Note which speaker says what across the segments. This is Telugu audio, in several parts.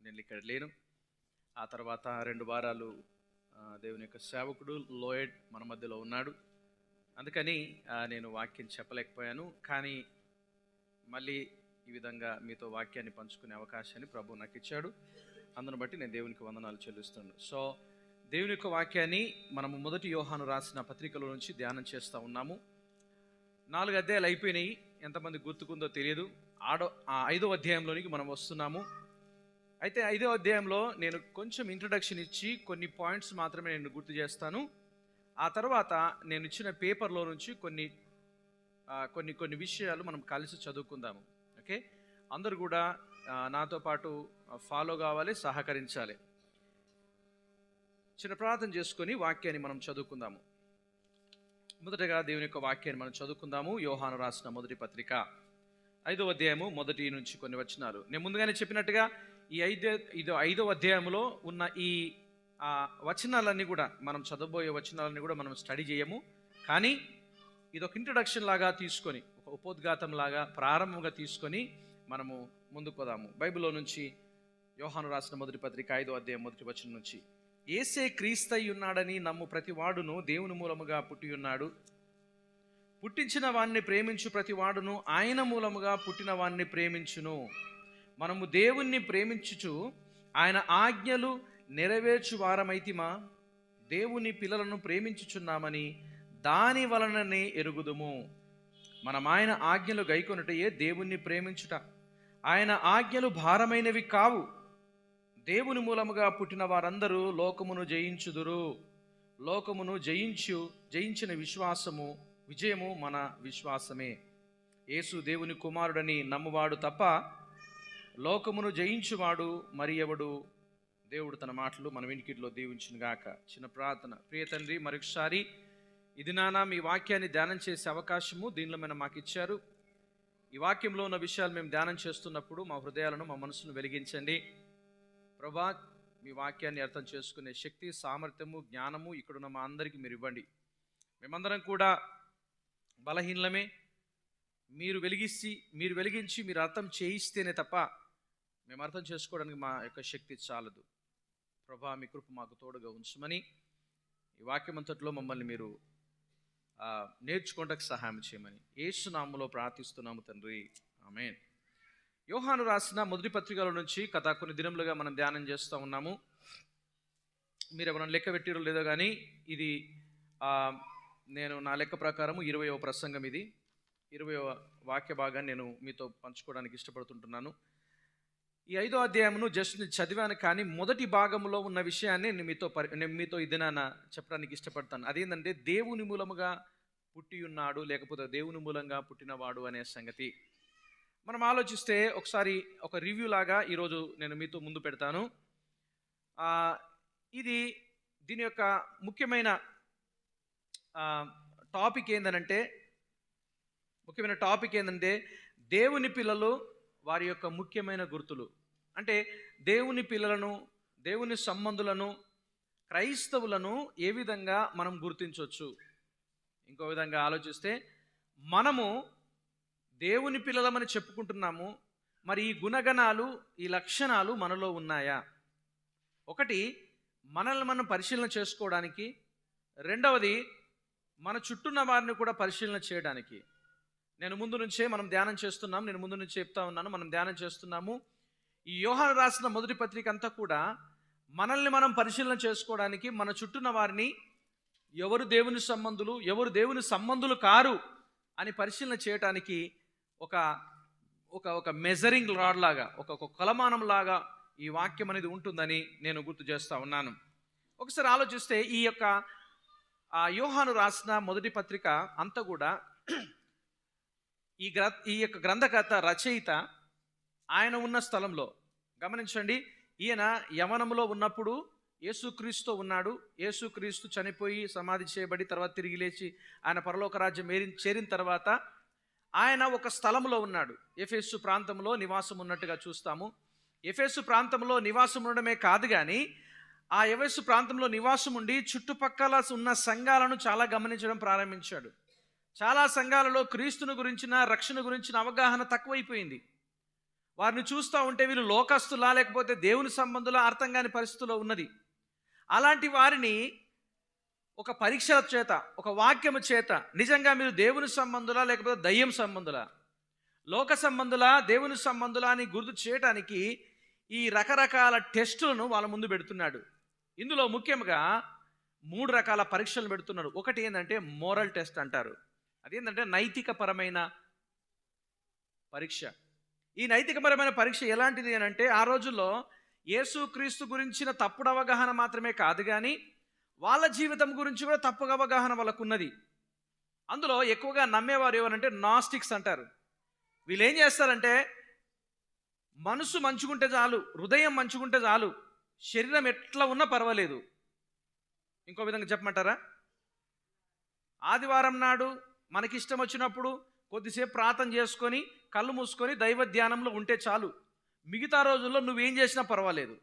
Speaker 1: నేను ఇక్కడ లేను. ఆ తర్వాత 2 వారాలు దేవుని యొక్క సేవకుడు లోయడ్ మన మధ్యలో ఉన్నాడు. అందుకని నేను వాక్యం చెప్పలేకపోయాను. కానీ మళ్ళీ ఈ విధంగా మీతో వాక్యాన్ని పంచుకునే అవకాశాన్ని ప్రభు నాకు ఇచ్చాడు. అందును బట్టి నేను దేవునికి వందనాలు చెల్లిస్తున్నాను. సో దేవుని యొక్క వాక్యాన్ని మనము 1 యోహాను రాసిన పత్రికలో నుంచి ధ్యానం చేస్తూ ఉన్నాము. 4 అధ్యాయాలు అయిపోయినాయి. ఎంతమంది గుర్తుకుందో తెలియదు. 5వ అధ్యాయంలోనికి మనం వస్తున్నాము. అయితే 5వ అధ్యాయంలో నేను కొంచెం ఇంట్రడక్షన్ ఇచ్చి కొన్ని పాయింట్స్ మాత్రమే నేను గుర్తు చేస్తాను. ఆ తర్వాత నేను ఇచ్చిన పేపర్లో నుంచి కొన్ని విషయాలు మనం కలిసి చదువుకుందాము. ఓకే, అందరూ కూడా నాతో పాటు ఫాలో కావాలి, సహకరించాలి. చిన్న ప్రార్థన చేసుకొని వాక్యాన్ని మనం చదువుకుందాము. మొదటగా దేవుని యొక్క వాక్యాన్ని మనం చదువుకుందాము. యోహాను రాసిన మొదటి పత్రిక 5వ అధ్యాయము 1 నుంచి కొన్ని వచనాలు. నేను ముందుగానే చెప్పినట్టుగా ఈ 5వ అధ్యాయంలో ఉన్న ఈ వచనాలన్నీ కూడా మనం చదవబోయే వచనాలన్నీ కూడా మనం స్టడీ చేయము. కానీ ఇది ఒక ఇంట్రడక్షన్ లాగా తీసుకొని, ఒక ఉపోద్ఘాతం లాగా ప్రారంభంగా తీసుకొని మనము ముందుకు పోదాము. బైబిల్లో నుంచి యోహాను రాసిన మొదటి పత్రిక 5వ అధ్యాయం 1 వచనం నుంచి, యేసే క్రీస్తై ఉన్నాడని నమ్ము ప్రతి వాడును దేవుని మూలముగా పుట్టి ఉన్నాడు. పుట్టించిన వాణ్ణి ప్రేమించు ప్రతి వాడును ఆయన మూలముగా పుట్టిన వాణ్ణి ప్రేమించును. మనము దేవుణ్ణి ప్రేమించుచు ఆయన ఆజ్ఞలు నెరవేర్చు వారమైతిమా, దేవుని పిల్లలను ప్రేమించుచున్నామని దాని వలననే ఎరుగుదుము. మనం ఆయన ఆజ్ఞలు గైకొనుటయే దేవుణ్ణి ప్రేమించుట. ఆయన ఆజ్ఞలు భారమైనవి కావు. దేవుని మూలముగా పుట్టిన వారందరూ లోకమును జయించుదురు. లోకమును జయించిన విజయము మన విశ్వాసమే. యేసు దేవుని కుమారుడని నమ్మువాడు తప్ప లోకమును జయించువాడు మరి ఎవడు? దేవుడు తన మాటలు మన వినికిడిలో దీవించును గాక. చిన్న ప్రార్థన. ప్రియ తండ్రి, మరొకసారి ఇది నాన్న మీ వాక్యాన్ని ధ్యానం చేసే అవకాశము దీనిలో మనం మాకు ఇచ్చారు. ఈ వాక్యంలో ఉన్న విషయాలు మేము ధ్యానం చేస్తున్నప్పుడు మా హృదయాలను, మా మనసును వెలిగించండి ప్రభా. మీ వాక్యాన్ని అర్థం చేసుకునే శక్తి, సామర్థ్యము, జ్ఞానము ఇక్కడున్న మా అందరికీ మీరు ఇవ్వండి. మేమందరం కూడా బలహీనమే. మీరు వెలిగించి మీరు అర్థం చేయిస్తేనే తప్ప మేము అర్థం చేసుకోవడానికి మా యొక్క శక్తి చాలదు ప్రభా. మీ కృప మాకు తోడుగా ఉంచమని ఈ వాక్యం అంతట్లో మమ్మల్ని మీరు నేర్చుకోవడానికి సహాయం చేయమని యేసు నామములో ప్రార్థిస్తున్నాము తండ్రి, ఆమేన్. యోహాను రాసిన మొదటి పత్రికల నుంచి కొన్ని దినములుగా మనం ధ్యానం చేస్తూ ఉన్నాము. మీరు ఎవరైనా లెక్క పెట్టిరో లేదో కానీ ఇది నేను నా లెక్క ప్రకారము 20వ ప్రసంగం. ఇది 20వ వాక్య భాగాన్ని నేను మీతో పంచుకోవడానికి ఇష్టపడుతుంటున్నాను. ఈ 5వ అధ్యాయమును జస్ట్ చదివాను, కానీ మొదటి భాగంలో ఉన్న విషయాన్ని నేను మీతో ఈ దినాన చెప్పడానికి ఇష్టపడతాను. అదేంటంటే దేవుని మూలముగా పుట్టి ఉన్నాడు, లేకపోతే దేవుని మూలంగా పుట్టినవాడు అనే సంగతి మనం ఆలోచిస్తే ఒకసారి ఒక రివ్యూ లాగా ఈరోజు నేను మీతో ముందు పెడతాను. దీని యొక్క ముఖ్యమైన టాపిక్ ఏంటంటే దేవుని పిల్లలు వారి యొక్క ముఖ్యమైన గుర్తులు. అంటే దేవుని పిల్లలను, దేవుని సంబంధులను, క్రైస్తవులను ఏ విధంగా మనం గుర్తించవచ్చు. ఇంకో విధంగా ఆలోచిస్తే మనము దేవుని పిల్లలమని చెప్పుకుంటున్నాము, మరి ఈ గుణగణాలు, ఈ లక్షణాలు మనలో ఉన్నాయా? ఒకటి, మనల్ని మనం పరిశీలన చేసుకోవడానికి. రెండవది, మన చుట్టూన్న వారిని కూడా పరిశీలన చేయడానికి. నేను ముందు నుంచే చెప్తా ఉన్నాను, మనం ధ్యానం చేస్తున్నాము. ఈ యోహాను రాసిన మొదటి పత్రిక అంతా కూడా మనల్ని మనం పరిశీలన చేసుకోవడానికి, మన చుట్టూన్న వారిని ఎవరు దేవుని సంబంధులు, ఎవరు దేవుని సంబంధులు కారు అని పరిశీలన చేయటానికి ఒక మెజరింగ్ రాడ్ లాగా, ఒక కొలమానం లాగా ఈ వాక్యం అనేది ఉంటుందని నేను గుర్తు చేస్తూ ఉన్నాను. ఒకసారి ఆలోచిస్తే ఈ యొక్క యోహాను రాసిన మొదటి పత్రిక అంతా కూడా ఈ యొక్క గ్రంథకర్త, రచయిత ఆయన ఉన్న స్థలంలో గమనించండి. ఈయన యవనంలో ఉన్నప్పుడు యేసుక్రీస్తు ఉన్నాడు. యేసుక్రీస్తు చనిపోయి సమాధి చేయబడి తర్వాత తిరిగి లేచి ఆయన పరలోక రాజ్యం చేరిన తర్వాత ఆయన ఒక స్థలంలో ఉన్నాడు. ఎఫెసు ప్రాంతంలో నివాసం ఉన్నట్టుగా చూస్తాము. ఎఫెసు ప్రాంతంలో నివాసం ఉండడమే కాదు, కానీ ఆ ఎఫెసు ప్రాంతంలో నివాసం ఉండి చుట్టుపక్కల ఉన్న సంఘాలను చాలా గమనించడం ప్రారంభించాడు. చాలా సంఘాలలో క్రీస్తును గురించిన, రక్షణ గురించిన అవగాహన తక్కువైపోయింది. వారిని చూస్తూ ఉంటే వీళ్ళు లోకస్తులా లేకపోతే దేవుని సంబంధులా అర్థం కాని పరిస్థితుల్లో ఉన్నది. అలాంటి వారిని ఒక పరీక్షల చేత, ఒక వాక్యము చేత నిజంగా మీరు దేవుని సంబంధులా లేకపోతే దయ్యం సంబంధులా, లోక సంబంధులా దేవుని సంబంధులా అని గుర్తు చేయడానికి ఈ రకరకాల టెస్టులను వాళ్ళ ముందు పెడుతున్నాడు. ఇందులో ముఖ్యంగా 3 రకాల పరీక్షలు పెడుతున్నాడు. ఒకటి ఏంటంటే మోరల్ టెస్ట్ అంటారు. అదేంటంటే నైతికపరమైన పరీక్ష. ఈ నైతికపరమైన పరీక్ష ఎలాంటిది అని అంటే, ఆ రోజుల్లో యేసుక్రీస్తు గురించిన తప్పుడు అవగాహన మాత్రమే కాదు కానీ వాళ్ళ జీవితం గురించి కూడా తప్పుడు అవగాహన వాళ్ళకు ఉన్నది. అందులో ఎక్కువగా నమ్మేవారు ఎవరంటే నాస్టిక్స్ అంటారు. వీళ్ళు ఏం చేస్తారంటే, మనసు మంచుకుంటే చాలు, హృదయం మంచుకుంటే చాలు, శరీరం ఎట్లా ఉన్నా పర్వాలేదు. ఇంకో విధంగా చెప్పమంటారా, ఆదివారం నాడు మనకిష్టం వచ్చినప్పుడు కొద్దిసేపు ప్రార్థన చేసుకొని కళ్ళు మూసుకొని దైవ ధ్యానంలో ఉంటే చాలు, మిగతా రోజుల్లో నువ్వేం చేసినా పర్వాలేదు.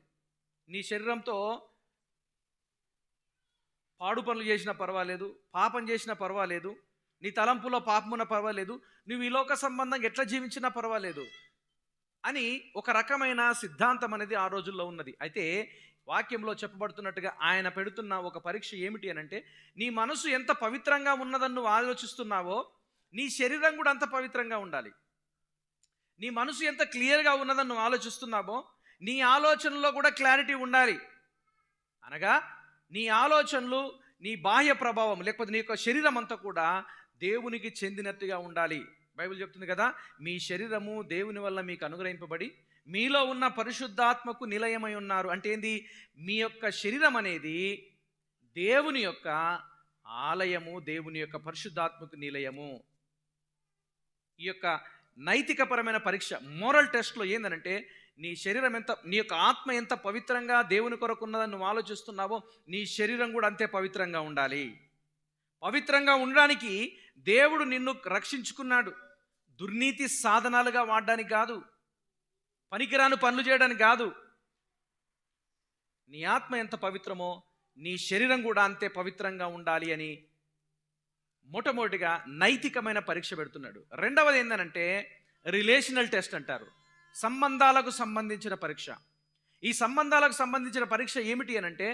Speaker 1: నీ శరీరంతో పాడు పనులు చేసినా పర్వాలేదు, పాపం చేసినా పర్వాలేదు, నీ తలంపులో పాపమున్న పర్వాలేదు, నువ్వు ఈ లోక సంబంధంగా ఎట్లా జీవించినా పర్వాలేదు అని ఒక రకమైన సిద్ధాంతం అనేది ఆ రోజుల్లో ఉన్నది. అయితే వాక్యంలో చెప్పబడుతున్నట్టుగా ఆయన పెడుతున్న ఒక పరీక్ష ఏమిటి అని అంటే, నీ మనసు ఎంత పవిత్రంగా ఉన్నదని నువ్వు ఆలోచిస్తున్నావో నీ శరీరం కూడా అంత పవిత్రంగా ఉండాలి. నీ మనసు ఎంత క్లియర్గా ఉన్నదని నువ్వు ఆలోచిస్తున్నావో నీ ఆలోచనలో కూడా క్లారిటీ ఉండాలి. అనగా నీ ఆలోచనలు, నీ బాహ్య ప్రభావం లేకపోతే నీ యొక్క శరీరం అంతా కూడా దేవునికి చెందినట్టుగా ఉండాలి. బైబిల్ చెప్తుంది కదా, మీ శరీరము దేవుని వల్ల మీకు అనుగ్రహింపబడి మీలో ఉన్న పరిశుద్ధాత్మకు నిలయమై ఉన్నారు. అంటే ఏంది, మీ యొక్క శరీరం అనేది దేవుని యొక్క ఆలయము, దేవుని యొక్క పరిశుద్ధాత్మకు నిలయము. ఈ యొక్క నైతికపరమైన పరీక్ష, మోరల్ టెస్ట్లో ఏందనంటే, నీ శరీరం ఎంత, నీ యొక్క ఆత్మ ఎంత పవిత్రంగా దేవుని కొరకు ఉన్నదని నువ్వు ఆలోచిస్తున్నావో నీ శరీరం కూడా అంతే పవిత్రంగా ఉండాలి. పవిత్రంగా ఉండడానికి దేవుడు నిన్ను రక్షించుకున్నాడు. దుర్నీతి సాధనాలుగా వాడడానికి కాదు, పనికిరాని పనులు చేయడానికి కాదు. నీ ఆత్మ ఎంత పవిత్రమో నీ శరీరం కూడా అంతే పవిత్రంగా ఉండాలి అని మొట్టమొదటిగా నైతికమైన పరీక్ష పెడుతున్నాడు. రెండవది ఏంటంటే రిలేషనల్ టెస్ట్ అంటారు, సంబంధాలకు సంబంధించిన పరీక్ష. ఈ సంబంధాలకు సంబంధించిన పరీక్ష ఏమిటి అని అంటే,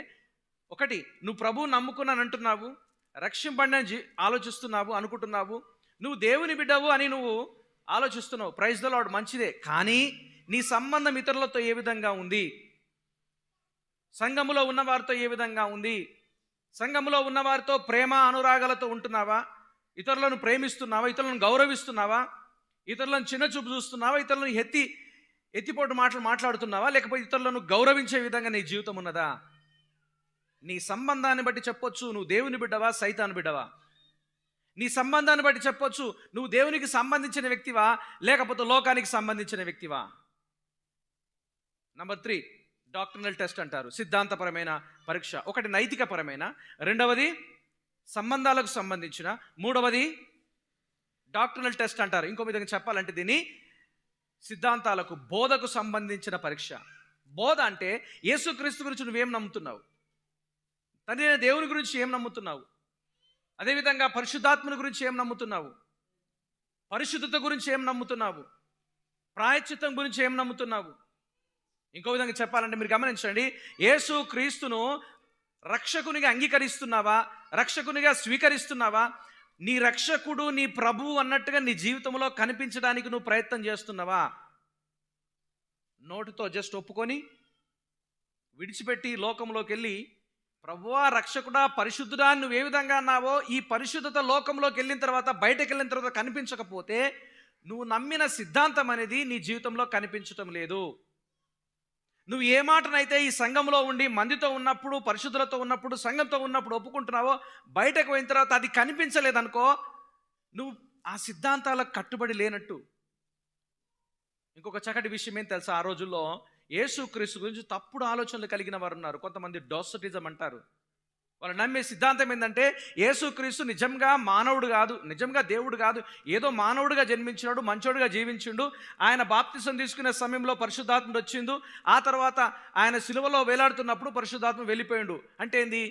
Speaker 1: ఒకటి, నువ్వు ప్రభువు నమ్ముకున్నాను అంటున్నావు, రక్షింపండి ఆలోచిస్తున్నావు, అనుకుంటున్నావు, నువ్వు దేవుని బిడ్డవు అని నువ్వు ఆలోచిస్తున్నావు, ప్రైజ్ ద లార్డ్, మంచిదే. కానీ నీ సంబంధం ఇతరులతో ఏ విధంగా ఉంది, సంఘములో ఉన్నవారితో ఏ విధంగా ఉంది, సంఘములో ఉన్నవారితో ప్రేమ అనురాగాలతో ఉంటున్నావా, ఇతరులను ప్రేమిస్తున్నావా, ఇతరులను గౌరవిస్తున్నావా, ఇతరులను చిన్న చూపు చూస్తున్నావా, ఇతరులను ఎత్తిపోటు మాటలు మాట్లాడుతున్నావా, లేకపోతే ఇతరులను గౌరవించే విధంగా నీ జీవితం ఉన్నదా? నీ సంబంధాన్ని బట్టి చెప్పొచ్చు నువ్వు దేవుని బిడ్డవా సైతాను బిడ్డవా. నీ సంబంధాన్ని బట్టి చెప్పొచ్చు నువ్వు దేవునికి సంబంధించిన వ్యక్తివా లేకపోతే లోకానికి సంబంధించిన వ్యక్తివా. నంబర్ 3 డాక్టర్నల్ టెస్ట్ అంటారు, సిద్ధాంతపరమైన పరీక్ష. ఒకటి నైతికపరమైన, రెండవది సంబంధాలకు సంబంధించిన, మూడవది డాక్టర్నల్ టెస్ట్ అంటారు. ఇంకో విధంగా చెప్పాలంటే దీన్ని సిద్ధాంతాలకు, బోధకు సంబంధించిన పరీక్ష. బోధ అంటే యేసుక్రీస్తు గురించి నువ్వేం నమ్ముతున్నావు, తండ్రి దేవుని గురించి ఏం నమ్ముతున్నావు, అదేవిధంగా పరిశుద్ధాత్మని గురించి ఏం నమ్ముతున్నావు, పరిశుద్ధత గురించి ఏం నమ్ముతున్నావు, ప్రాయశ్చిత్తం గురించి ఏం నమ్ముతున్నావు. ఇంకో విధంగా చెప్పాలంటే మీరు గమనించండి, యేసు క్రీస్తును రక్షకునిగా అంగీకరిస్తున్నావా, రక్షకునిగా స్వీకరిస్తున్నావా, నీ రక్షకుడు నీ ప్రభువు అన్నట్టుగా నీ జీవితంలో కనిపించడానికి నువ్వు ప్రయత్నం చేస్తున్నావా. నోటితో జస్ట్ ఒప్పుకొని విడిచిపెట్టి లోకంలోకి వెళ్ళి ప్రభువా రక్షకుడా పరిశుద్ధుడా నువ్వు ఏ విధంగా అన్నావో ఈ పరిశుద్ధత లోకంలోకి వెళ్ళిన తర్వాత, బయటకు వెళ్ళిన తర్వాత కనిపించకపోతే నువ్వు నమ్మిన సిద్ధాంతం అనేది నీ జీవితంలో కనిపించటం లేదు. నువ్వు ఏ మాటనైతే ఈ సంఘంలో ఉండి మందితో ఉన్నప్పుడు, పరిశుద్ధులతో ఉన్నప్పుడు, సంఘంతో ఉన్నప్పుడు ఒప్పుకుంటున్నావో బయటకు పోయిన తర్వాత అది కనిపించలేదనుకో, నువ్వు ఆ సిద్ధాంతాలకు కట్టుబడి లేనట్టు. ఇంకొక చక్కటి విషయం ఏం తెలుసా, ఆ రోజుల్లో యేసుక్రీస్తు గురించి తప్పుడు ఆలోచనలు కలిగిన వారు ఉన్నారు. కొంతమంది డోసటిజం అంటారు. వాళ్ళు నమ్మే సిద్ధాంతం ఏంటంటే యేసుక్రీస్తు నిజంగా మానవుడు కాదు, నిజంగా దేవుడు కాదు, ఏదో మానవుడిగా జన్మించినాడు, మంచోడుగా జీవించిండు, ఆయన బాప్తిసం తీసుకునే సమయంలో పరిశుద్ధాత్ముడు వచ్చిండు, ఆ తర్వాత ఆయన సిలువలో వేలాడుతున్నప్పుడు పరిశుద్ధాత్మ వెళ్ళిపోయిండు. అంటే ఏంది,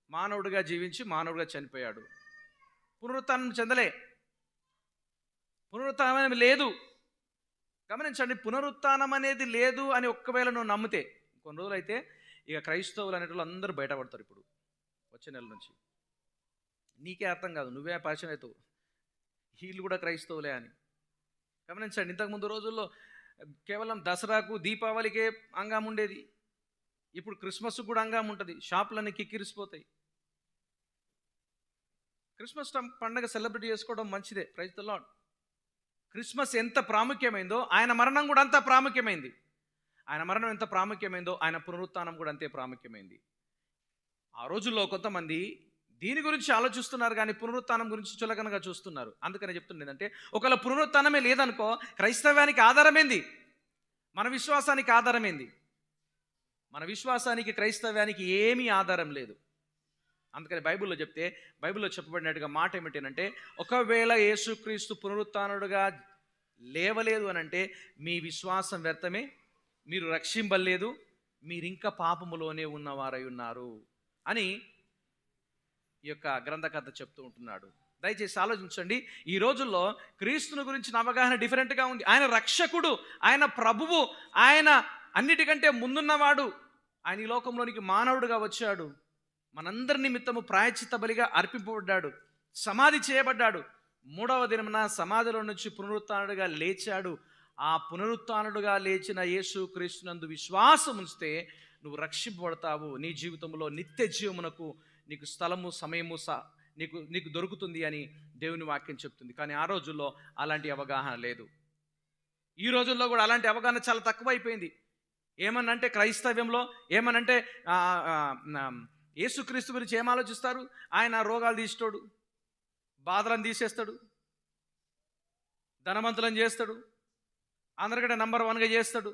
Speaker 1: మానవుడిగా జీవించి మానవుడిగా చనిపోయాడు, పునరుత్థానం చెందలే, పునరుత్థానం లేదు. గమనించండి, పునరుత్థానం అనేది లేదు అని ఒక్కవేళ నువ్వు నమ్మితే కొన్ని రోజులు అయితే ఇక క్రైస్తవులు అనేటోళ్ళు అందరూ బయటపడతారు. ఇప్పుడు వచ్చే నెల నుంచి నీకే అర్థం కాదు, నువ్వే పరిచయం అవుతావు వీళ్ళు కూడా క్రైస్తవులే అని. గమనించండి, ఇంతకుముందు రోజుల్లో కేవలం దసరాకు దీపావళికే అంగం ఉండేది, ఇప్పుడు క్రిస్మస్కు కూడా అంగం ఉంటుంది, షాపులన్నీ కిక్కిరిసిపోతాయి. క్రిస్మస్ పండుగ సెలబ్రేట్ చేసుకోవడం మంచిదే, ప్రైజ్ ది లార్డ్. క్రిస్మస్ ఎంత ప్రాముఖ్యమైందో ఆయన మరణం కూడా అంత ప్రాముఖ్యమైంది. ఆయన మరణం ఎంత ప్రాముఖ్యమైందో ఆయన పునరుత్థానం కూడా అంతే ప్రాముఖ్యమైంది. ఆ రోజుల్లో కొంతమంది దీని గురించి ఆలోచిస్తున్నారు కానీ పునరుత్థానం గురించి చులకనగా చూస్తున్నారు. అందుకని చెప్తుండేది అంటే, ఒకవేళ పునరుత్థానమే లేదనుకో క్రైస్తవ్యానికి ఆధారమేంది? మన విశ్వాసానికి ఆధారమేంది? మన విశ్వాసానికి క్రైస్తవ్యానికి ఏమీ ఆధారం లేదు. అందుకని బైబిల్లో చెప్తే, బైబిల్లో చెప్పబడినట్టుగా మాట ఏమిటంటే, ఒకవేళ యేసుక్రీస్తు పునరుత్థానుడుగా లేవలేదు అని అంటే మీ విశ్వాసం వ్యర్థమే, మీరు రక్షింపలేదు, మీరింకా పాపములోనే ఉన్నవారై ఉన్నారు అని ఈ యొక్క గ్రంథకర్త చెప్తూ ఉంటున్నాడు. దయచేసి ఆలోచించండి, ఈ రోజుల్లో క్రీస్తుని గురించిన అవగాహన డిఫరెంట్గా ఉంది. ఆయన రక్షకుడు, ఆయన ప్రభువు, ఆయన అన్నిటికంటే ముందున్నవాడు. ఆయన ఈ లోకంలోనికి మానవుడిగా వచ్చాడు, మనందరి నిమిత్తము ప్రాయశ్చిత్త బలిగా అర్పింపబడ్డాడు, సమాధి చేయబడ్డాడు, 3వ దినమున సమాధిలో నుంచి పునరుత్థానుడుగా లేచాడు. ఆ పునరుత్థానుడుగా లేచిన యేసు క్రీస్తునందు విశ్వాసం ఉంచితే నువ్వు రక్షింపబడతావు. నీ జీవితంలో నిత్య జీవమునకు నీకు స్థలము సమయము నీకు దొరుకుతుంది అని దేవుని వాక్యం చెప్తుంది. కానీ ఆ రోజుల్లో అలాంటి అవగాహన లేదు. ఈ రోజుల్లో కూడా అలాంటి అవగాహన చాలా తక్కువైపోయింది. ఏమనంటే క్రైస్తవ్యంలో ఏమనంటే యేసుక్రీస్తు గురించి ఏం ఆలోచిస్తారు? ఆయన రోగాలు తీసేటోడు, బాధలను తీసేస్తాడు, ధనవంతులను చేస్తాడు, అందరికంటే నంబర్ 1గా చేస్తాడు.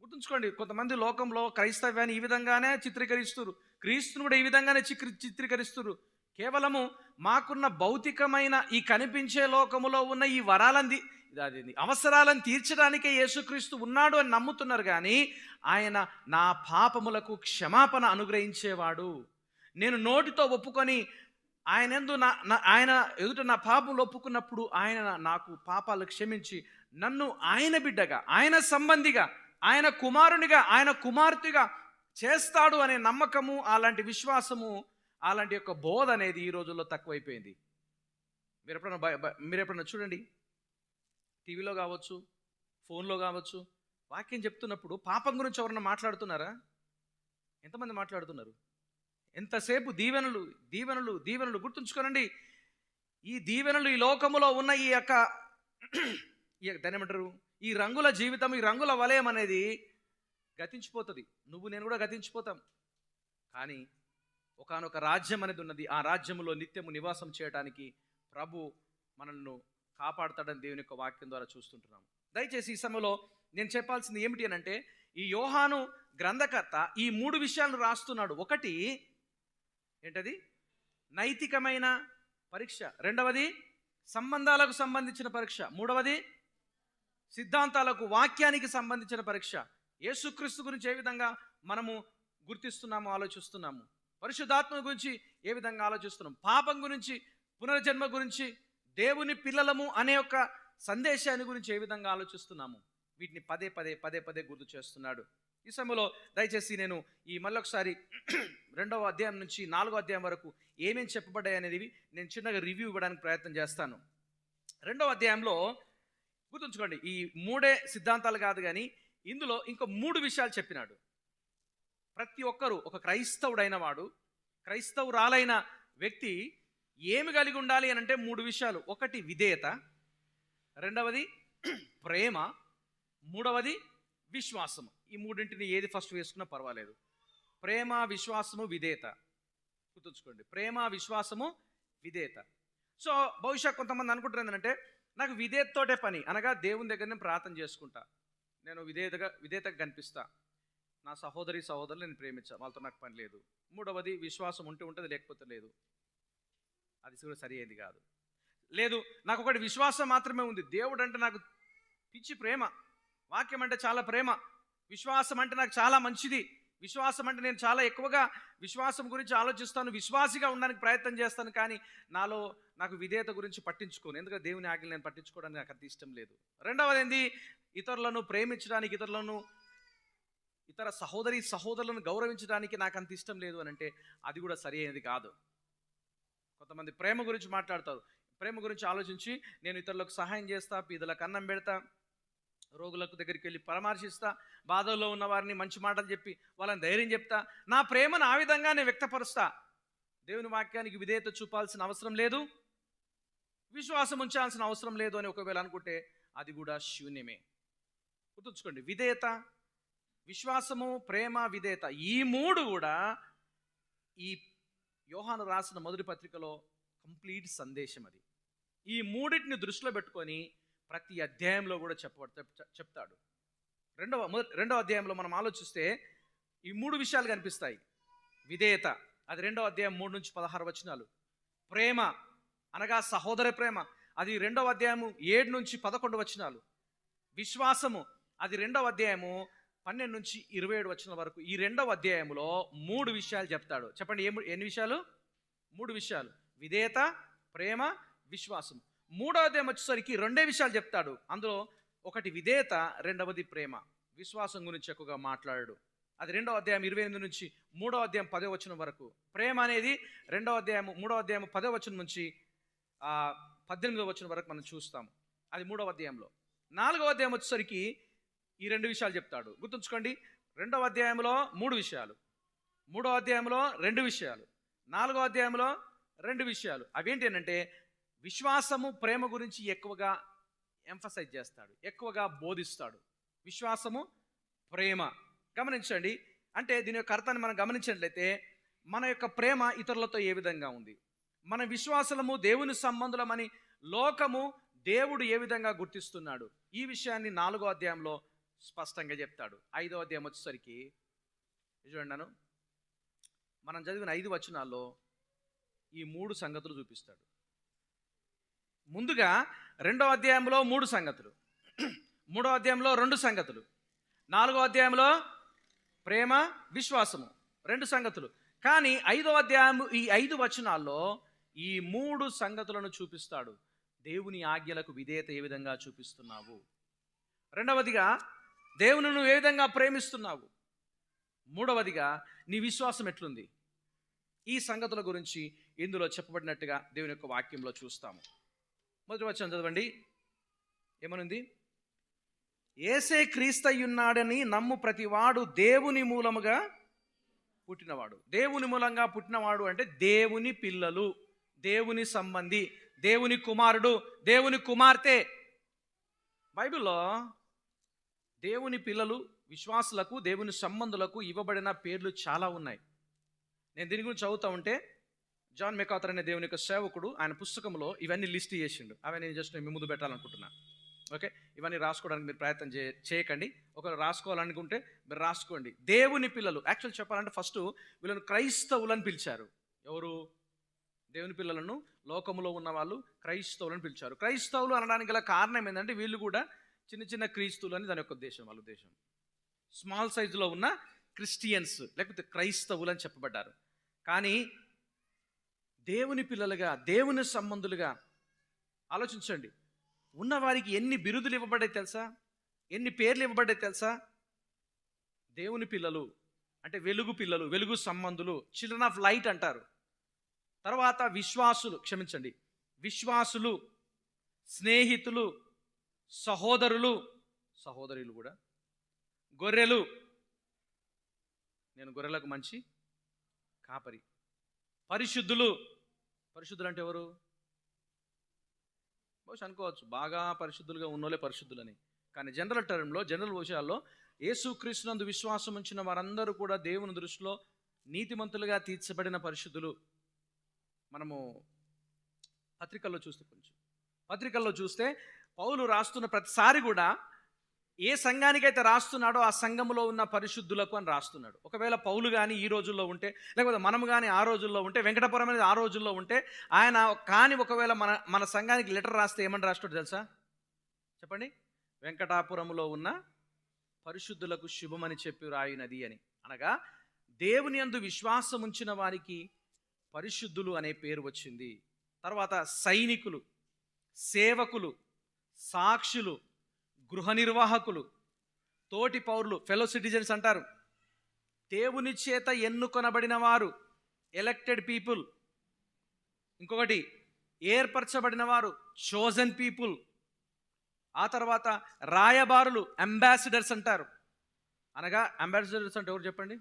Speaker 1: గుర్తుంచుకోండి, కొంతమంది లోకంలో క్రైస్తవ్యాన్ని ఈ విధంగానే చిత్రీకరిస్తున్నారు, క్రీస్తుని కూడా ఈ విధంగానే చిత్రీకరిస్తున్నారు. కేవలము మాకున్న భౌతికమైన ఈ కనిపించే లోకములో ఉన్న ఈ వరాలని అవసరాలను తీర్చడానికే యేసుక్రీస్తు ఉన్నాడు అని నమ్ముతున్నారు. కానీ ఆయన నా పాపములకు క్షమాపణ అనుగ్రహించేవాడు, నేను నోటితో ఒప్పుకొని ఆయన ఎదుట నా పాపములు ఒప్పుకున్నప్పుడు ఆయన నాకు పాపాలు క్షమించి నన్ను ఆయన బిడ్డగా, ఆయన సంబంధిగా, ఆయన కుమారునిగా, ఆయన కుమార్తెగా చేస్తాడు అనే నమ్మకము, అలాంటి విశ్వాసము, అలాంటి యొక్క బోధ అనేది ఈ రోజుల్లో తక్కువైపోయింది. మీరు ఎప్పుడన్నా చూడండి, టీవీలో కావచ్చు, ఫోన్లో కావచ్చు, వాక్యం చెప్తున్నప్పుడు పాపం గురించి ఎవరన్నా మాట్లాడుతున్నారా? ఎంతమంది మాట్లాడుతున్నారు? ఎంతసేపు దీవెనలు దీవెనలు దీవెనలు. గుర్తుంచుకోనండి, ఈ దీవెనలు ఈ లోకములో ఉన్న ఈ యొక్క దాన్ని ఏమంటారు, ఈ రంగుల జీవితం, ఈ రంగుల వలయం అనేది గతించిపోతుంది. నువ్వు నేను కూడా గతించిపోతాం. కానీ ఒకానొక రాజ్యం అనేది ఉన్నది. ఆ రాజ్యములో నిత్యము నివాసం చేయడానికి ప్రభు మనల్ని కాపాడుతాడని దేవుని యొక్క వాక్యం ద్వారా చూస్తుంటున్నాము. దయచేసి ఈ సమయంలో నేను చెప్పాల్సింది ఏమిటి అని అంటే, ఈ యోహాను గ్రంథకర్త ఈ 3 విషయాలను రాస్తున్నాడు. ఒకటి ఏంటది? నైతికమైన పరీక్ష. రెండవది సంబంధాలకు సంబంధించిన పరీక్ష. మూడవది సిద్ధాంతాలకు, వాక్యానికి సంబంధించిన పరీక్ష. యేసుక్రీస్తు గురించి ఏ విధంగా మనము గుర్తిస్తున్నాము, ఆలోచిస్తున్నాము, పరిశుద్ధాత్మ గురించి ఏ విధంగా ఆలోచిస్తున్నాం, పాపం గురించి, పునర్జన్మ గురించి, దేవుని పిల్లలము అనే ఒక సందేశాన్ని గురించి ఏ విధంగా ఆలోచిస్తున్నాము, వీటిని పదే పదే గుర్తు చేస్తున్నాడు. ఈ సమయంలో దయచేసి నేను ఈ మళ్ళొకసారి 2వ అధ్యాయం నుంచి 4వ అధ్యాయం వరకు ఏమేమి చెప్పబడ్డాయి అనేది నేను చిన్నగా రివ్యూ ఇవ్వడానికి ప్రయత్నం చేస్తాను. 2వ అధ్యాయంలో గుర్తుంచుకోండి, ఈ 3 సిద్ధాంతాలు కాదు కానీ ఇందులో ఇంకో 3 విషయాలు చెప్పినాడు. ప్రతి ఒక్కరూ, ఒక క్రైస్తవుడైన వాడు, క్రైస్తవురాలైన వ్యక్తి ఏమి కలిగి ఉండాలి అని అంటే 3 విషయాలు. ఒకటి విధేయత, రెండవది ప్రేమ, మూడవది విశ్వాసము. ఈ 3ంటిని ఏది ఫస్ట్ వేసుకున్నా పర్వాలేదు. ప్రేమ, విశ్వాసము, విధేయత. గుర్తుంచుకోండి, ప్రేమ, విశ్వాసము, విధేయత. సో బహుశా కొంతమంది అనుకుంటారు ఏంటంటే, నాకు విధేయతతోటే పని, అనగా దేవుని దగ్గర నేను ప్రార్థన చేసుకుంటా, నేను విధేయతగా కనిపిస్తా, నా సహోదరులు నేను ప్రేమించా, వాళ్ళతో నాకు పని లేదు. మూడవది విశ్వాసం ఉంటే ఉంటుంది, లేకపోతే లేదు. అది కూడా సరి అయింది కాదు. లేదు, నాకు ఒకటి విశ్వాసం మాత్రమే ఉంది, దేవుడు అంటే నాకు పిచ్చి ప్రేమ, వాక్యం అంటే చాలా ప్రేమ, విశ్వాసం అంటే నాకు చాలా మంచిది, విశ్వాసం అంటే నేను చాలా ఎక్కువగా విశ్వాసం గురించి ఆలోచిస్తాను, విశ్వాసిగా ఉండడానికి ప్రయత్నం చేస్తాను, కానీ నాకు విధేయత గురించి పట్టించుకోను. ఎందుకంటే దేవుని ఆజ్ఞలు నేను పట్టించుకోవడానికి నాకు అంత ఇష్టం లేదు. రెండవది ఏంది, ఇతరులను ప్రేమించడానికి, ఇతర సహోదరులను గౌరవించడానికి నాకు అంత ఇష్టం లేదు అని అంటే అది కూడా సరి అయినది కాదు. కొంతమంది ప్రేమ గురించి మాట్లాడతారు. ప్రేమ గురించి ఆలోచించి నేను ఇతరులకు సహాయం చేస్తా, పేదలకు అన్నం పెడతా, రోగులకు దగ్గరికి వెళ్ళి పరామర్శిస్తా, బాధల్లో ఉన్న వారిని మంచి మాటలు చెప్పి వాళ్ళని ధైర్యం చెప్తా, నా ప్రేమను ఆ విధంగా నేను వ్యక్తపరుస్తా. దేవుని వాక్యానికి విధేయత చూపాల్సిన అవసరం లేదు, విశ్వాసం ఉంచాల్సిన అవసరం లేదు అని ఒకవేళ అనుకుంటే అది కూడా శూన్యమే. గుర్తుంచుకోండి, విధేయత, విశ్వాసము, ప్రేమ, విధేయత, ఈ మూడు కూడా ఈ యోహాను రాసిన మొదటి పత్రికలో కంప్లీట్ సందేశం. అది ఈ మూడింటిని దృష్టిలో పెట్టుకొని ప్రతి అధ్యాయంలో కూడా చెప్తాడు. రెండవ అధ్యాయంలో మనం ఆలోచిస్తే ఈ మూడు విషయాలు కనిపిస్తాయి. విధేయత, అది 2వ అధ్యాయం 3 నుంచి 16 వచనాలు. ప్రేమ అనగా సహోదర ప్రేమ, అది 2వ అధ్యాయము 7 నుంచి 11 వచనాలు. విశ్వాసము, అది 2వ అధ్యాయము 12 నుంచి 27 వచనాల వరకు. ఈ 2వ అధ్యాయంలో 3 విషయాలు చెప్తాడు. చెప్పండి, ఎన్ని విషయాలు? 3 విషయాలు. విధేయత, ప్రేమ, విశ్వాసం. 3వ అధ్యాయం వచ్చేసరికి 2 విషయాలు చెప్తాడు. అందులో ఒకటి విధేయత, రెండవది ప్రేమ. విశ్వాసం గురించి ఎక్కువగా మాట్లాడాడు. అది 2వ అధ్యాయం 28 నుంచి 3వ అధ్యాయం 10వ వచనం వరకు. ప్రేమ అనేది 3వ అధ్యాయం 10వ వచనం నుంచి 18వ వచనం వరకు మనం చూస్తాము. అది 3వ అధ్యాయంలో. 4వ అధ్యాయం వచ్చేసరికి ఈ 2 విషయాలు చెప్తాడు. గుర్తుంచుకోండి, 2వ అధ్యాయంలో 3 విషయాలు, 3వ అధ్యాయంలో 2 విషయాలు, 4వ అధ్యాయంలో 2 విషయాలు. అవేంటి అంటే విశ్వాసము, ప్రేమ గురించి ఎక్కువగా ఎంఫసైజ్ చేస్తాడు, ఎక్కువగా బోధిస్తాడు. విశ్వాసము, ప్రేమ. గమనించండి, అంటే దీని యొక్క అర్థాన్ని మనం గమనించినట్లయితే మన యొక్క ప్రేమ ఇతరులతో ఏ విధంగా ఉంది, మన విశ్వాసము దేవుని సంబంధులమని లోకము, దేవుడు ఏ విధంగా గుర్తిస్తున్నాడు, ఈ విషయాన్ని 4వ అధ్యాయంలో స్పష్టంగా చెప్తాడు. 5వ అధ్యాయం వచ్చేసరికి చూడండి, మనం చదివిన 5 వచనాల్లో ఈ 3 సంగతులు చూపిస్తాడు. ముందుగా 2వ అధ్యాయంలో 3 సంగతులు, 3వ అధ్యాయంలో 2 సంగతులు, 4వ అధ్యాయంలో ప్రేమ, విశ్వాసము 2 సంగతులు. కానీ 5వ అధ్యాయం ఈ 5 వచనాల్లో ఈ 3 సంగతులను చూపిస్తాడు. దేవుని ఆజ్ఞలకు విధేయత ఏ విధంగా చూపిస్తున్నావు, రెండవదిగా దేవుని నువ్వు ఏ విధంగా ప్రేమిస్తున్నావు, మూడవదిగా నీ విశ్వాసం ఎట్లుంది. ఈ సంగతుల గురించి ఇందులో చెప్పబడినట్టుగా దేవుని యొక్క వాక్యంలో చూస్తాము. మొదటి వచనం చదవండి, ఏమనుంది? యేసే క్రీస్తయ్యున్నాడని నమ్ము ప్రతివాడు దేవుని మూలముగా పుట్టినవాడు. దేవుని మూలంగా పుట్టినవాడు అంటే దేవుని పిల్లలు, దేవుని సంబంధి, దేవుని కుమారుడు, దేవుని కుమార్తె. బైబిల్లో దేవుని పిల్లలు, విశ్వాసులకు, దేవుని సంబంధులకు ఇవ్వబడిన పేర్లు చాలా ఉన్నాయి. నేను దీని గురించి చదువుతూ ఉంటే జాన్ మెకాథర్ అనే దేవుని యొక్క సేవకుడు ఆయన పుస్తకంలో ఇవన్నీ లిస్ట్ చేసిండు. అవన్నీ జస్ట్ మీ ముందు పెట్టాలనుకుంటున్నా. ఓకే, ఇవన్నీ రాసుకోవడానికి మీరు ప్రయత్నం చేయకండి. ఒకవేళ రాసుకోవాలనుకుంటే మీరు రాసుకోండి. దేవుని పిల్లలు, యాక్చువల్ చెప్పాలంటే ఫస్ట్ వీళ్ళను క్రైస్తవులని పిలిచారు. ఎవరు? దేవుని పిల్లలను లోకములో ఉన్న వాళ్ళు క్రైస్తవులను పిలిచారు. క్రైస్తవులు అనడానికి గల కారణం ఏంటంటే వీళ్ళు కూడా చిన్న చిన్న క్రీస్తులు అని దాని యొక్క ఉద్దేశం. వాళ్ళ ఉద్దేశం స్మాల్ సైజులో ఉన్న క్రిస్టియన్స్ లేకపోతే క్రైస్తవులు అని చెప్పబడ్డారు. కానీ దేవుని పిల్లలుగా, దేవుని సంబంధులుగా ఆలోచించండి. ఉన్నవారికి ఎన్ని బిరుదులు ఇవ్వబడ్డాయి తెలుసా? ఎన్ని పేర్లు ఇవ్వబడ్డాయి తెలుసా? దేవుని పిల్లలు అంటే వెలుగు పిల్లలు, వెలుగు సంబంధులు, చిల్డ్రన్ ఆఫ్ లైట్ అంటారు. తర్వాత విశ్వాసులు, స్నేహితులు, సహోదరులు కూడా, గొర్రెలు, నేను గొర్రెలకు మంచి కాపరి, పరిశుద్ధులు అంటే ఎవరు? బహుశా అనుకోవచ్చు బాగా పరిశుద్ధులుగా ఉన్నోలే పరిశుద్ధులని. కానీ జనరల్ విషయాల్లో యేసుక్రీస్తునందు విశ్వాసం ఉంచిన వారందరూ కూడా దేవుని దృష్టిలో నీతిమంతులుగా తీర్చబడిన పరిశుద్ధులు. మనము పత్రికల్లో చూస్తే పౌలు రాస్తున్న ప్రతిసారి కూడా ఏ సంఘానికైతే రాస్తున్నాడో ఆ సంఘములో ఉన్న పరిశుద్ధులకు అని రాస్తున్నాడు. ఒకవేళ పౌలు కానీ ఈ రోజుల్లో ఉంటే, లేకపోతే మనము కానీ ఆ రోజుల్లో ఉంటే, వెంకటపురం అనేది ఆ రోజుల్లో ఉంటే, ఆయన కానీ ఒకవేళ మన సంఘానికి లెటర్ రాస్తే ఏమని రాస్తాడు తెలుసా? చెప్పండి. వెంకటాపురంలో ఉన్న పరిశుద్ధులకు శుభమని చెప్పి రాయునది అని. అనగా దేవుని యందు విశ్వాసం ఉంచిన వారికి పరిశుద్ధులు అనే పేరు వచ్చింది. తర్వాత సైనికులు, సేవకులు, సాక్షులు, గృహ నిర్వాహకులు, తోటి పౌరులు, ఫెలో సిటిజన్స్ అంటారు. దేవుని చేత ఎన్నుకొనబడిన వారు, ఎలక్టెడ్ పీపుల్. ఇంకొకటి ఏర్పరచబడిన వారు, చోజన్ పీపుల్. ఆ తర్వాత రాయబారులు, అంబాసిడర్స్ అంటారు. అనగా అంబాసిడర్స్ అంటే ఎవరు చెప్పండి?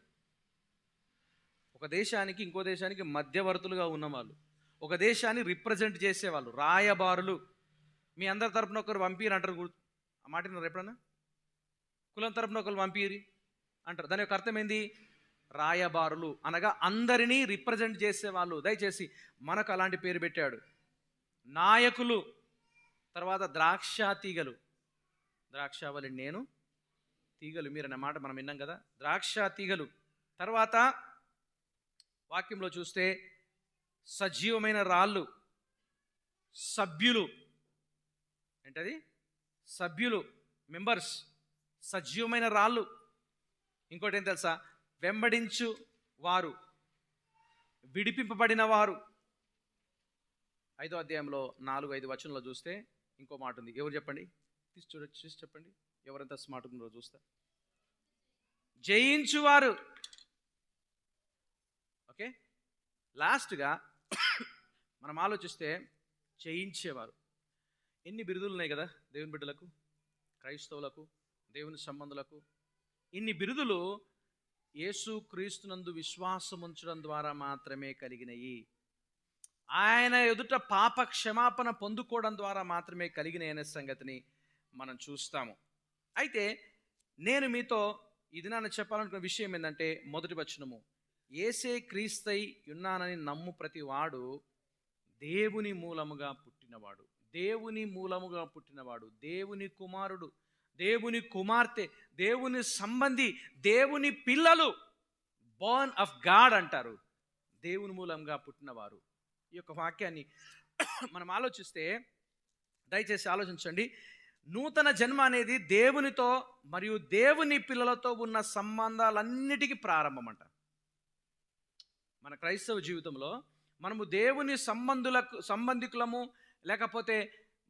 Speaker 1: ఒక దేశానికి ఇంకో దేశానికి మధ్యవర్తులుగా ఉన్నవాళ్ళు, ఒక దేశాన్ని రిప్రజెంట్ చేసేవాళ్ళు రాయబారులు. మీ అందరి తరపున ఒకరు పంపిరు అంటారు. ఆ మాట విన్నారు ఎప్పుడన్నా? కులం తరపున ఒకరు పంపిరి అంటారు. దాని యొక్క అర్థం ఏంది? రాయబారులు అనగా అందరినీ రిప్రజెంట్ చేసేవాళ్ళు. దయచేసి మనకు అలాంటి పేరు పెట్టాడు. నాయకులు, తర్వాత ద్రాక్ష తీగలు. ద్రాక్షావళి నేను, తీగలు మీరు అనే మాట మనం విన్నాం కదా, ద్రాక్ష తీగలు. తర్వాత వాక్యంలో చూస్తే సజీవమైన రాళ్ళు, సభ్యులు. ఏంటది? సభ్యులు, మెంబర్స్, సజీవమైన రాళ్ళు. ఇంకోటి ఏం తెలుసా? వెంబడించు వారు, విడిపింపబడిన వారు. 5వ అధ్యాయంలో 4-5 వచనంలో చూస్తే ఇంకో మాట ఉంది. ఎవరు చెప్పండి? చూసి చెప్పండి, ఎవరంతా స్మార్ట్ ఉన్నారో చూస్తా. జయించువారు. ఓకే, లాస్ట్గా మనం ఆలోచిస్తే జయించేవారు. ఎన్ని బిరుదులు ఉన్నాయి కదా దేవుని బిడ్డలకు, క్రైస్తవులకు, దేవుని సంబంధులకు. ఇన్ని బిరుదులు యేసు క్రీస్తునందు విశ్వాసం ఉంచడం ద్వారా మాత్రమే కలిగినయి. ఆయన ఎదుట పాప క్షమాపణ పొందుకోవడం ద్వారా మాత్రమే కలిగినాయి అనే సంగతిని మనం చూస్తాము. అయితే నేను మీతో ఈ దినాన్ని చెప్పాలనుకున్న విషయం ఏంటంటే, మొదటి వచనము, యేసే క్రీస్తై ఉన్నానని నమ్ము ప్రతి వాడు దేవుని మూలముగా పుట్టినవాడు. దేవుని మూలముగా పుట్టినవాడు, దేవుని కుమారుడు, దేవుని కుమార్తె, దేవుని సంబంధి, దేవుని పిల్లలు, బోర్న్ ఆఫ్ గాడ్ అంటారు. దేవుని మూలంగా పుట్టినవారు. ఈ యొక్క వాక్యాన్ని మనం ఆలోచిస్తే, దయచేసి ఆలోచించండి. నూతన జన్మ అనేది దేవునితో మరియు దేవుని పిల్లలతో ఉన్న సంబంధాలన్నిటికీ ప్రారంభం అంట. మన క్రైస్తవ జీవితంలో మనము దేవుని సంబంధికులము, లేకపోతే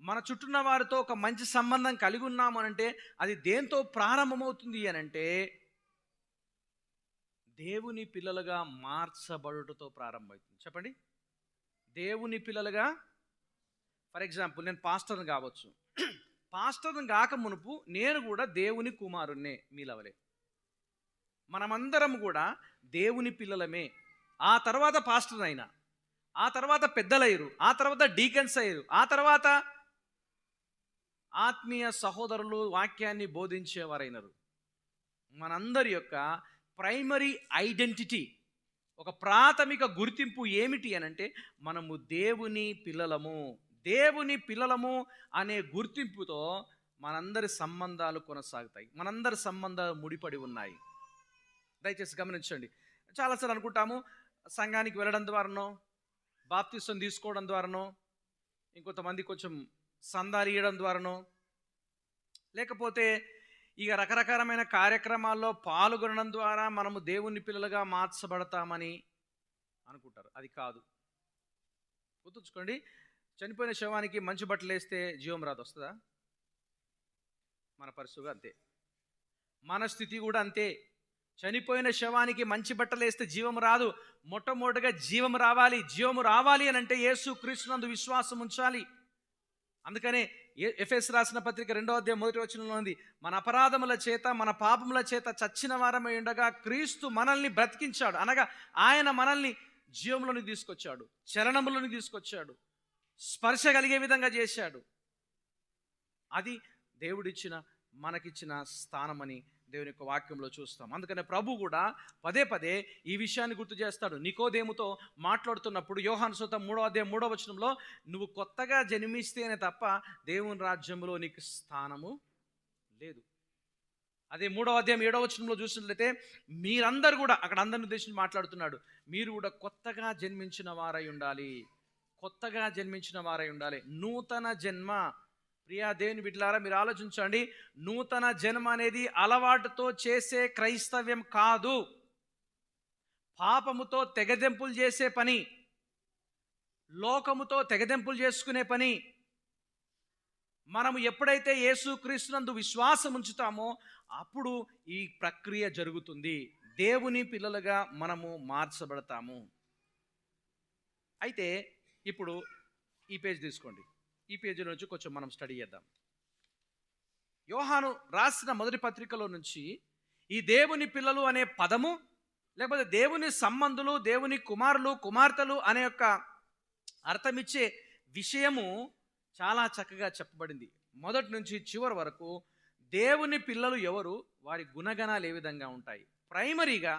Speaker 1: మన చుట్టూన్న వారితో ఒక మంచి సంబంధం కలిగి ఉన్నాము అనంటే అది దేంతో ప్రారంభమవుతుంది అనంటే దేవుని పిల్లలుగా మార్చబడుటతో ప్రారంభమవుతుంది. చెప్పండి, దేవుని పిల్లలుగా. ఫర్ ఎగ్జాంపుల్, నేను పాస్టర్ని కావచ్చు. పాస్టర్ని కాక మునుపు నేను కూడా దేవుని కుమారుణ్ణే, మీలవలే. మనమందరం కూడా దేవుని పిల్లలమే. ఆ తర్వాత పాస్టర్ అయినా, ఆ తర్వాత పెద్దలయ్యారు, ఆ తర్వాత డీకన్స్ అయ్యారు, ఆ తర్వాత ఆత్మీయ సహోదరులు వాక్యాన్ని బోధించేవారైనారు. మనందరి యొక్క ప్రైమరీ ఐడెంటిటీ, ఒక ప్రాథమిక గుర్తింపు ఏమిటి అనంటే మనము దేవుని పిల్లలము. దేవుని పిల్లలము అనే గుర్తింపుతో మనందరి సంబంధాలు కొనసాగుతాయి, మనందరి సంబంధాలు ముడిపడి ఉన్నాయి. దయచేసి గమనించండి. చాలాసార్లు అనుకుంటాము సంఘానికి వెళ్ళడం ద్వారానో, బాప్తిసం తీసుకోవడం ద్వారానో, ఇంకొంతమంది కొంచెం సందాలు ఇవ్వడం ద్వారానో, లేకపోతే ఇక రకరకాలమైన కార్యక్రమాల్లో పాల్గొనడం ద్వారా మనము దేవుని పిల్లలుగా మార్చబడతామని అనుకుంటారు. అది కాదు. గుర్తుంచుకోండి, చనిపోయిన శవానికి మంచి బట్టలు వేస్తే జీవం రాదు, వస్తుందా? మన పరిస్థితి అంతే, మన స్థితి కూడా అంతే. చనిపోయిన శవానికి మంచి బట్టలు వేస్తే జీవం రాదు. మొట్టమొదటిగా జీవం రావాలి. జీవము రావాలి అని అంటే యేసు క్రీస్తునందు విశ్వాసం ఉంచాలి. అందుకనే ఎఫెసు రాసిన పత్రిక 2వ అధ్యాయం 1వ వచనంలో ఉంది, మన అపరాధముల చేత, మన పాపముల చేత చచ్చిన వారమై ఉండగా క్రీస్తు మనల్ని బ్రతికించాడు. అనగా ఆయన మనల్ని జీవంలోని తీసుకొచ్చాడు, చలనములోని తీసుకొచ్చాడు, స్పర్శ కలిగే విధంగా చేశాడు. అది దేవుడిచ్చిన, మనకిచ్చిన స్థానమని దేవుని యొక్క వాక్యంలో చూస్తాం. అందుకనే ప్రభు కూడా పదే పదే ఈ విషయాన్ని గుర్తు చేస్తాడు. నికోదేముతో మాట్లాడుతున్నప్పుడు యోహాను సువార్త 3వ అధ్యాయం 3వ వచనంలో, నువ్వు కొత్తగా జన్మిస్తేనే తప్ప దేవుని రాజ్యంలో నీకు స్థానము లేదు. అదే 3వ అధ్యాయం 7వ వచనంలో చూసినట్లయితే, మీరందరూ కూడా, అక్కడ అందరిని ఉద్దేశించి మాట్లాడుతున్నాడు, మీరు కూడా కొత్తగా జన్మించిన వారై ఉండాలి. కొత్తగా జన్మించిన వారై ఉండాలి. నూతన జన్మ. ప్రియా దేవుని బిడ్డలారా, మీరు ఆలోచించండి. నూతన జన్మ అనేది అలవాటుతో చేసే క్రైస్తవ్యం కాదు. పాపముతో తెగదెంపులు చేసే పని, లోకముతో తెగదెంపులు చేసుకునే పని. మనము ఎప్పుడైతే యేసుక్రీస్తునందు విశ్వాసం ఉంచుతామో అప్పుడు ఈ ప్రక్రియ జరుగుతుంది. దేవుని పిల్లలుగా మనము మార్చబడతాము. అయితే ఇప్పుడు ఈ పేజ్ తీసుకోండి. ఈ పేజీ నుంచి కొంచెం మనం స్టడీ చేద్దాం. యోహాను రాసిన మొదటి పత్రికలో నుంచి ఈ దేవుని పిల్లలు అనే పదము, లేకపోతే దేవుని సంబంధులు, దేవుని కుమారులు కుమార్తెలు అనే యొక్క అర్థమిచ్చే విషయము చాలా చక్కగా చెప్పబడింది. మొదటి నుంచి చివరి వరకు దేవుని పిల్లలు ఎవరు, వారి గుణగణాలు ఏ విధంగా ఉంటాయి. ప్రైమరీగా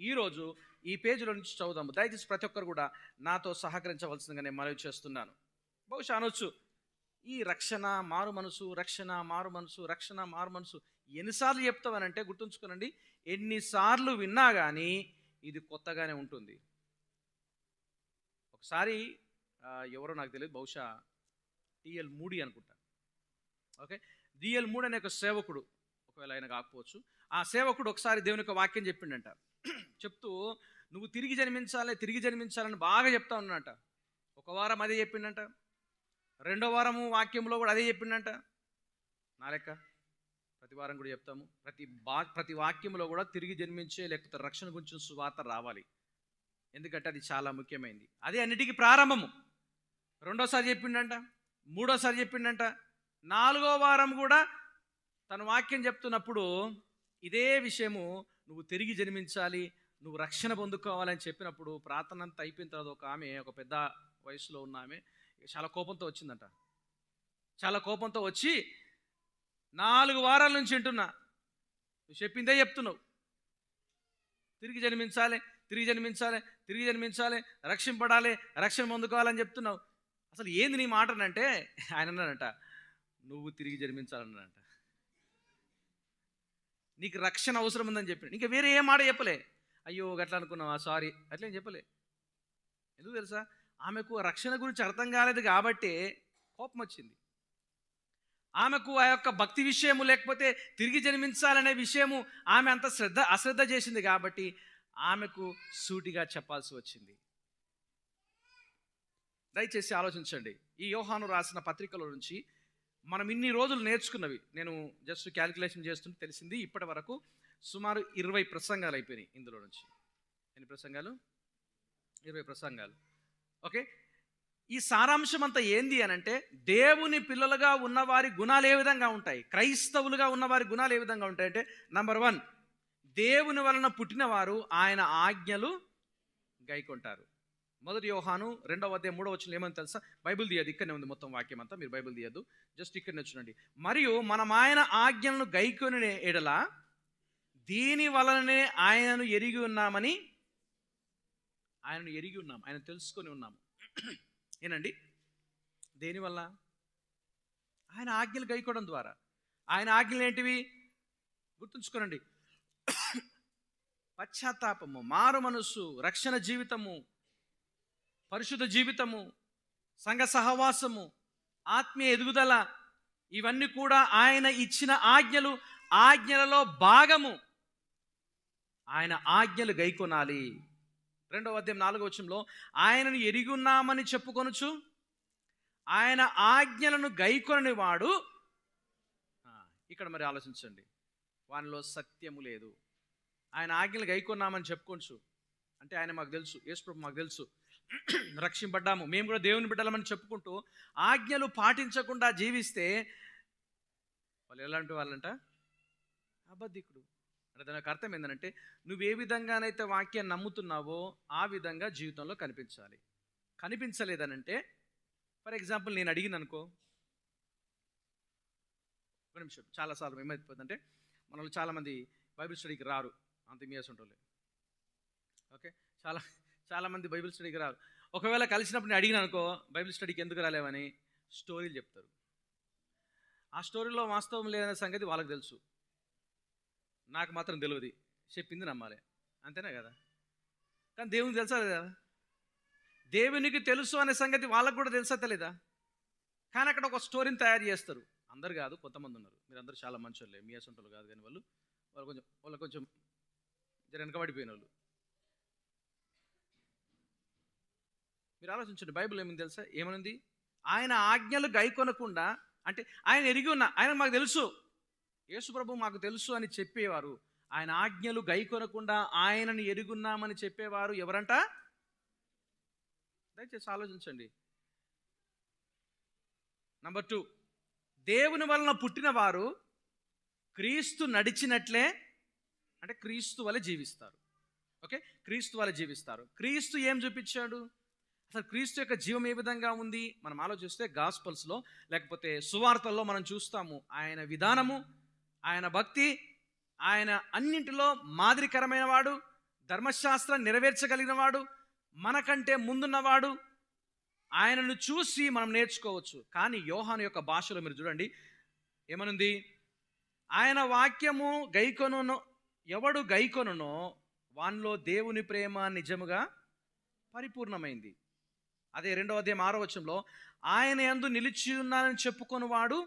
Speaker 1: ఈరోజు ఈ పేజీలో నుంచి చదువుదాము. దయచేసి ప్రతి ఒక్కరు కూడా నాతో సహకరించవలసిందిగా నేను మనవి చేస్తున్నాను. బహుశా అనొచ్చు, ఈ రక్షణ మారు మనసు, రక్షణ మారు మనసు, రక్షణ మారు మనసు ఎన్నిసార్లు చెప్తామనంటే గుర్తుంచుకోనండి, ఎన్నిసార్లు విన్నా కానీ ఇది కొత్తగానే ఉంటుంది. ఒకసారి ఎవరో నాకు తెలియదు, బహుశా టిఎల్ మూడి అనుకుంటా. ఓకే, డిఎల్ మూడి అనే ఒక సేవకుడు, ఒకవేళ ఆయన కాకపోవచ్చు, ఆ సేవకుడు ఒకసారి దేవుని యొక్క వాక్యం చెప్పిండంట. చెప్తూ నువ్వు తిరిగి జన్మించాలని బాగా చెప్తా ఉన్నట. ఒక వారం అదే చెప్పిండంట, రెండో వారము వాక్యంలో కూడా అదే చెప్పిండంట. నా లెక్క ప్రతి వారం కూడా చెప్తాము. ప్రతి వాక్యంలో కూడా తిరిగి జన్మించే లేకపోతే రక్షణ గురించి సువార్త రావాలి. ఎందుకంటే అది చాలా ముఖ్యమైనది. అదే అన్నిటికీ ప్రారంభము. రెండోసారి చెప్పిండంట, మూడోసారి చెప్పిండంట, నాలుగో వారం కూడా తన వాక్యం చెప్తున్నప్పుడు ఇదే విషయము, నువ్వు తిరిగి జన్మించాలి, నువ్వు రక్షణ పొందుకోవాలని చెప్పినప్పుడు ప్రార్థన అంతా అయిపోయిన తర్వాత ఒక ఆమె, ఒక పెద్ద వయసులో ఉన్న ఆమె చాలా కోపంతో వచ్చిందంట. చాలా కోపంతో వచ్చి, 4 వారాల నుంచి వింటున్నా, నువ్వు చెప్పిందే చెప్తున్నావు, తిరిగి జన్మించాలి, రక్షింపడాలి, రక్షణ పొందుకోవాలని చెప్తున్నావు, అసలు ఏంది నీ మాటనంటే ఆయన అన్నాడంట, నువ్వు తిరిగి జన్మించాలన్నాడంట. నీకు రక్షణ అవసరం ఉందని చెప్పి ఇంకా వేరే ఏ మాట చెప్పలే. అయ్యో గట్లా అనుకున్నావా, సారీ అట్లేం చెప్పలే. ఎందుకు తెలుసా, ఆమెకు రక్షణ గురించి అర్థం కాలేదు కాబట్టి కోపం వచ్చింది. ఆమెకు ఆ యొక్క భక్తి విషయము లేకపోతే తిరిగి జన్మించాలనే విషయము ఆమె అంత అశ్రద్ధ చేసింది కాబట్టి ఆమెకు సూటిగా చెప్పాల్సి వచ్చింది. దయచేసి ఆలోచించండి. ఈ యోహాను రాసిన పత్రికల నుంచి మనం ఇన్ని రోజులు నేర్చుకున్నవి, నేను జస్ట్ క్యాలిక్యులేషన్ చేస్తుంటే తెలిసింది, ఇప్పటి వరకు సుమారు 20 ప్రసంగాలు అయిపోయినాయి. ఇందులో నుంచి ఎన్ని ప్రసంగాలు? 20 ప్రసంగాలు. ఓకే, ఈ సారాంశం అంతా ఏంది అనంటే, దేవుని పిల్లలుగా ఉన్నవారి గుణాలు ఏ విధంగా ఉంటాయి, క్రైస్తవులుగా ఉన్నవారి గుణాలు ఏ విధంగా ఉంటాయంటే, నంబర్ 1, దేవుని వలన పుట్టినవారు ఆయన ఆజ్ఞలు గైకొంటారు. మొదటి యోహాను 2వ అధ్యాయం 3వ వచనం ఏమని తెలుసా? బైబిల్ తీయదు, ఇక్కడనే ఉంది మొత్తం వాక్యం అంతా, మీరు బైబిల్ తీయద్దు, జస్ట్ ఇక్కడనే చూడండి. మరియు మనం ఆయన ఆజ్ఞలను గైకొని ఎడల దీని వలననే ఆయనను ఎరిగి ఉన్నాం, ఆయన తెలుసుకొని ఉన్నాము. ఏనండి, దేనివల్ల? ఆయన ఆజ్ఞలు గైకోవడం ద్వారా. ఆయన ఆజ్ఞలు ఏంటివి గుర్తుంచుకోనండి, పశ్చాత్తాపము, మారు మనస్సు, రక్షణ జీవితము, పరిశుద్ధ జీవితము, సంఘ సహవాసము, ఆత్మీయ ఎదుగుదల, ఇవన్నీ కూడా ఆయన ఇచ్చిన ఆజ్ఞలు. ఆజ్ఞలలో భాగము ఆయన ఆజ్ఞలు గైకొనాలి. 2వ అధ్యాయం 4వ వచనంలో ఆయనను ఎరిగి ఉన్నామని చెప్పుకొనుచు ఆయన ఆజ్ఞలను గైకొనని వాడు, ఇక్కడ మరి ఆలోచించండి, వానిలో సత్యము లేదు. ఆయన ఆజ్ఞలు గైకొన్నామని చెప్పుకోవచ్చు అంటే ఆయన మాకు తెలుసు, యేసుప్రభు మాకు తెలుసు, రక్షింపడ్డాము, మేము కూడా దేవుని బిడ్డలమని చెప్పుకుంటూ ఆజ్ఞలు పాటించకుండా జీవిస్తే వాళ్ళు ఎలాంటి వాళ్ళంట? అబద్ధికుడు. అంటే దానికి అర్థం ఏంటంటే, నువ్వు ఏ విధంగానైతే వాక్యాన్ని నమ్ముతున్నావో ఆ విధంగా జీవితంలో కనిపించాలి. కనిపించలేదనంటే, ఫర్ ఎగ్జాంపుల్ నేను అడిగిన అనుకో, ఒక నిమిషం, చాలాసార్లు ఏమైపోతుందంటే మనల్ని చాలామంది బైబిల్ స్టడీకి రారు, అంత ఇయర్స్ ఉంటుంది. ఓకే, చాలామంది బైబిల్ స్టడీకి రారు. ఒకవేళ కలిసినప్పుడు నేను అడిగిన అనుకో, బైబిల్ స్టడీకి ఎందుకు రాలేవని స్టోరీలు చెప్తారు. ఆ స్టోరీలో వాస్తవం లేదనే సంగతి వాళ్ళకి తెలుసు, నాకు మాత్రం తెలియదు, చెప్పింది నమ్మాలి, అంతేనా కదా? కానీ దేవునికి తెలుసా లేదా? దేవునికి తెలుసు అనే సంగతి వాళ్ళకు కూడా తెలుసా తెలీదా? కానీ అక్కడ ఒక స్టోరీని తయారు చేస్తారు. అందరు కాదు, కొంతమంది ఉన్నారు. మీరు అందరూ చాలా మంచోళ్ళే, మీ అసంటోళ్ళు కాదు, కానీ వాళ్ళు కొంచెం జర వెనకబడిపోయిన వాళ్ళు. మీరు ఆలోచించండి, బైబిల్ ఏమైంది తెలుసా? ఏమనుంది? ఆయన ఆజ్ఞలు గైకొనకుండా, అంటే ఆయన ఎరిగి ఉన్న, ఆయన మాకు తెలుసు, యేసు ప్రభు మాకు తెలుసు అని చెప్పేవారు. ఆయన ఆజ్ఞలు గైకొనకుండా ఆయనను ఎరుగున్నామని చెప్పేవారు ఎవరంట? దయచేసి ఆలోచించండి. నంబర్ 2, దేవుని వలన పుట్టిన వారు క్రీస్తు నడిచినట్లే, అంటే క్రీస్తు వలె జీవిస్తారు. ఓకే, క్రీస్తు వలె జీవిస్తారు. క్రీస్తు ఏం చూపించాడు? అసలు క్రీస్తు యొక్క జీవం ఏ విధంగా ఉంది? మనం ఆలోచిస్తే గాస్పల్స్లో లేకపోతే సువార్తల్లో మనం చూస్తాము ఆయన విధానము, ఆయన భక్తి, ఆయన అన్నింటిలో మాదిరికరమైన వాడు, ధర్మశాస్త్రం నెరవేర్చగలిగిన వాడు, మనకంటే ముందున్నవాడు. ఆయనను చూసి మనం నేర్చుకోవచ్చు. కానీ యోహాను యొక్క భాషలో మీరు చూడండి ఏమనుంది? ఆయన వాక్యము గైకొనును, ఎవడు గైకొనునో వానిలో దేవుని ప్రేమ నిజముగా పరిపూర్ణమైంది. అదే 2వ అధ్యాయం 6వ వచనంలో, ఆయన యందు నిలిచి ఉన్నానని చెప్పుకొనువాడు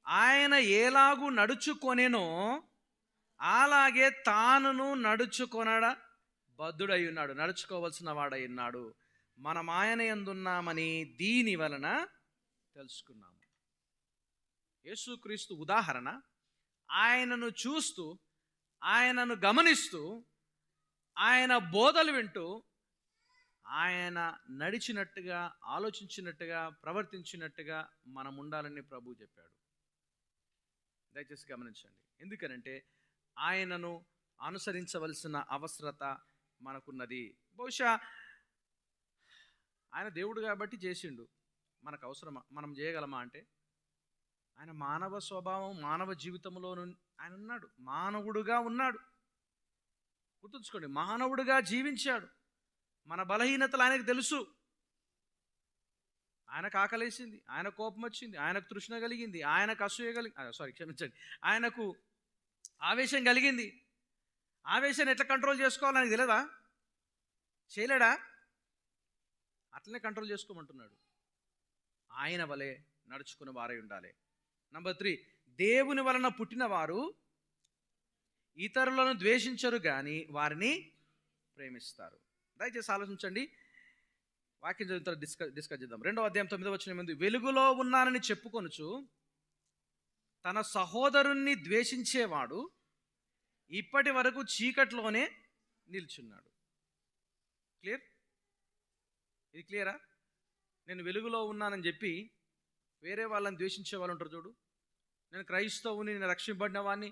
Speaker 1: ఆయన ఎలాగూ నడుచుకొనెనో అలాగే తానును నడుచుకొనడ బద్ధుడై ఉన్నాడు, నడుచుకోవలసిన వాడై ఉన్నాడు. మనం ఆయన యందున్నామని దీని వలన తెలుసుకున్నాము. యేసుక్రీస్తు ఉదాహరణ. ఆయనను చూస్తూ, ఆయనను గమనిస్తూ, ఆయన బోధలు వింటూ, ఆయన నడిచినట్టుగా, ఆలోచించినట్టుగా, ప్రవర్తించినట్టుగా మనం ఉండాలని ప్రభువు చెప్పాడు. దయచేసి గమనించండి. ఎందుకనంటే ఆయనను అనుసరించవలసిన అవసరత మనకున్నది. బహుశా ఆయన దేవుడు కాబట్టి చేసిండు, మనకు అవసరమా? మనం చేయగలమా అంటే? ఆయన మానవ స్వభావం, మానవ జీవితంలో ఆయన ఉన్నాడు, మానవుడుగా ఉన్నాడు. గుర్తుంచుకోండి, మానవుడుగా జీవించాడు. మన బలహీనతలు ఆయనకు తెలుసు. ఆయనకు ఆకలేసింది, ఆయన కోపం వచ్చింది, ఆయనకు తృష్ణ కలిగింది, ఆయనకు అసూయ క్షమించండి, ఆయనకు ఆవేశం కలిగింది. ఆవేశాన్ని ఎట్లా కంట్రోల్ చేసుకోవాలని తెలియదా? చేయలేడా? అట్లనే కంట్రోల్ చేసుకోమంటున్నాడు. ఆయన వలె నడుచుకున్న వారై ఉండాలి. నంబర్ 3, దేవుని వలన పుట్టిన వారు ఇతరులను ద్వేషించరు కానీ వారిని ప్రేమిస్తారు. దయచేసి ఆలోచించండి. వాక్యం చదువుతారు, డిస్కస్ చేద్దాం. 2వ అధ్యాయం 9వ వచనం ముందు, వెలుగులో ఉన్నానని చెప్పుకొనుచు తన సహోదరుణ్ణి ద్వేషించేవాడు ఇప్పటి వరకు చీకట్లోనే నిల్చున్నాడు. క్లియర్? ఇది క్లియరా? నేను వెలుగులో ఉన్నానని చెప్పి వేరే వాళ్ళని ద్వేషించే వాళ్ళు ఉంటారు చూడు. నేను క్రైస్తవుని, నేను రక్షింపబడిన వాడిని,